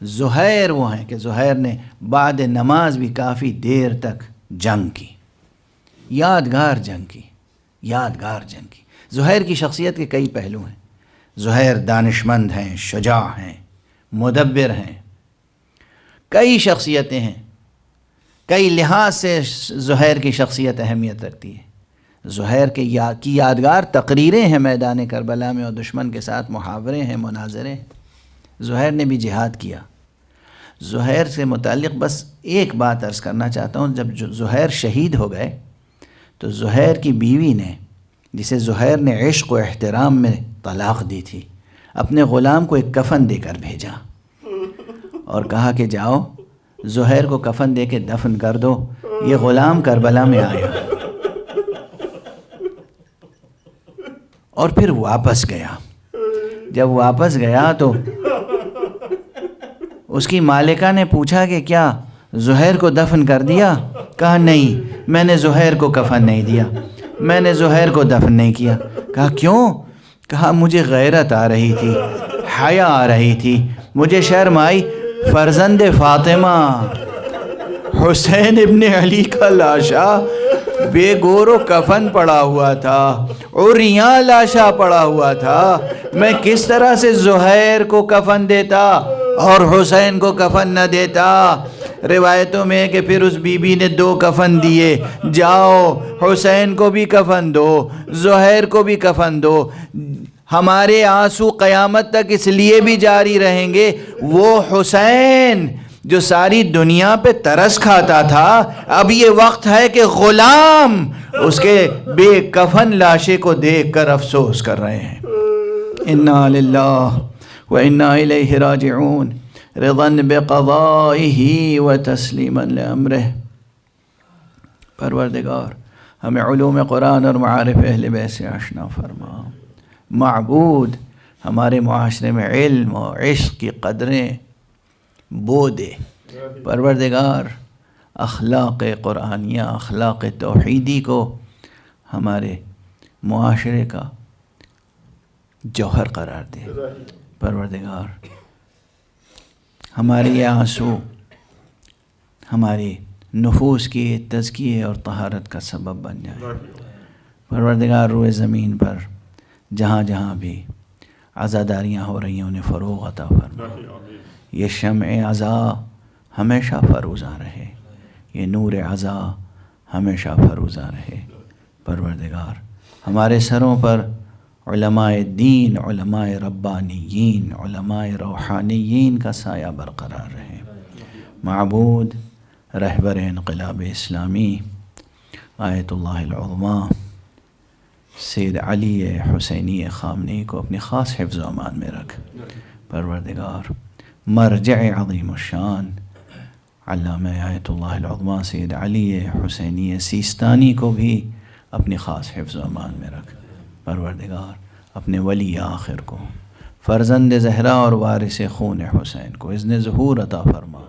زہیر وہ ہیں کہ زہیر نے بعد نماز بھی کافی دیر تک جنگ کی، یادگار جنگ کی، یادگار جنگ کی۔ زہیر کی شخصیت کے کئی پہلو ہیں۔ زہیر دانشمند ہیں، شجاع ہیں، مدبر ہیں، کئی شخصیتیں ہیں، کئی لحاظ سے زہیر کی شخصیت اہمیت رکھتی ہے۔ زہیر کی یادگار تقریریں ہیں میدان کربلا میں، اور دشمن کے ساتھ محاورے ہیں، مناظرے ہیں۔ زہیر نے بھی جہاد کیا۔ زہیر سے متعلق بس ایک بات عرض کرنا چاہتا ہوں، جب زہیر شہید ہو گئے تو زہیر کی بیوی نے، جسے زہیر نے عشق و احترام میں طلاق دی تھی، اپنے غلام کو ایک کفن دے کر بھیجا اور کہا کہ جاؤ زہیر کو کفن دے کے دفن کر دو، یہ غلام کربلا میں آیا۔ اور پھر واپس گیا۔ جب واپس گیا تو اس کی مالکہ نے پوچھا کہ کیا زہیر کو دفن کر دیا؟ کہا نہیں، میں نے زہیر کو کفن نہیں دیا، میں نے زہیر کو دفن نہیں کیا۔ کہا کیوں؟ کہا مجھے غیرت آ رہی تھی، حیا آ رہی تھی، مجھے شرم آئی، فرزند فاطمہ حسین ابن علی کا لاشا بے گور و کفن پڑا ہوا تھا، اور یہاں لاشا پڑا ہوا تھا، میں کس طرح سے زہیر کو کفن دیتا اور حسین کو کفن نہ دیتا؟ روایتوں میں کہ پھر اس بی بی نے 2 کفن دیے، جاؤ حسین کو بھی کفن دو، زہیر کو بھی کفن دو، ہمارے آنسو قیامت تک اس لیے بھی جاری رہیں گے، وہ حسین جو ساری دنیا پہ ترس کھاتا تھا، اب یہ وقت ہے کہ غلام اس کے بے کفن لاشے کو دیکھ کر افسوس کر رہے ہیں۔ انا للہ و انا الیہ راجعون، رضا بقضائہ و تسلیما لامرہ۔ پروردگار ہمیں علوم قرآن اور معارف اہل بیت سے آشنا فرما۔ معبود ہمارے معاشرے میں علم و عشق کی قدریں بو دے۔ پروردگار اخلاق قرآنیہ، اخلاق توحیدی کو ہمارے معاشرے کا جوہر قرار دے۔ پروردگار ہمارے یہ آنسو ہماری نفوس کی تزکیے اور طہارت کا سبب بن جائے۔ پروردگار روئے زمین پر جہاں جہاں بھی عزاداریاں ہو رہی ہیں انہیں فروغ عطا فرما۔ یہ شمع عزا ہمیشہ فروزاں رہے، یہ نور عزا ہمیشہ فروزاں رہے۔ پروردگار ہمارے سروں پر علماء دین، علماء ربانیین، علماء روحانیین کا سایہ برقرار رہے۔ معبود رہبر انقلاب اسلامی آیت اللہ العظمیٰ سید علی حسینی خامنئی کو اپنی خاص حفظ و امان میں رکھ۔ پروردگار مرجع عظیم الشان علامہ آیت اللہ العظمیٰ سید علی حسینی سیستانی کو بھی اپنی خاص حفظ و امان میں رکھ۔ پروردگار اپنے ولی آخر کو، فرزند زہرا اور وارث خون حسین کو اذن ظہور عطا فرما۔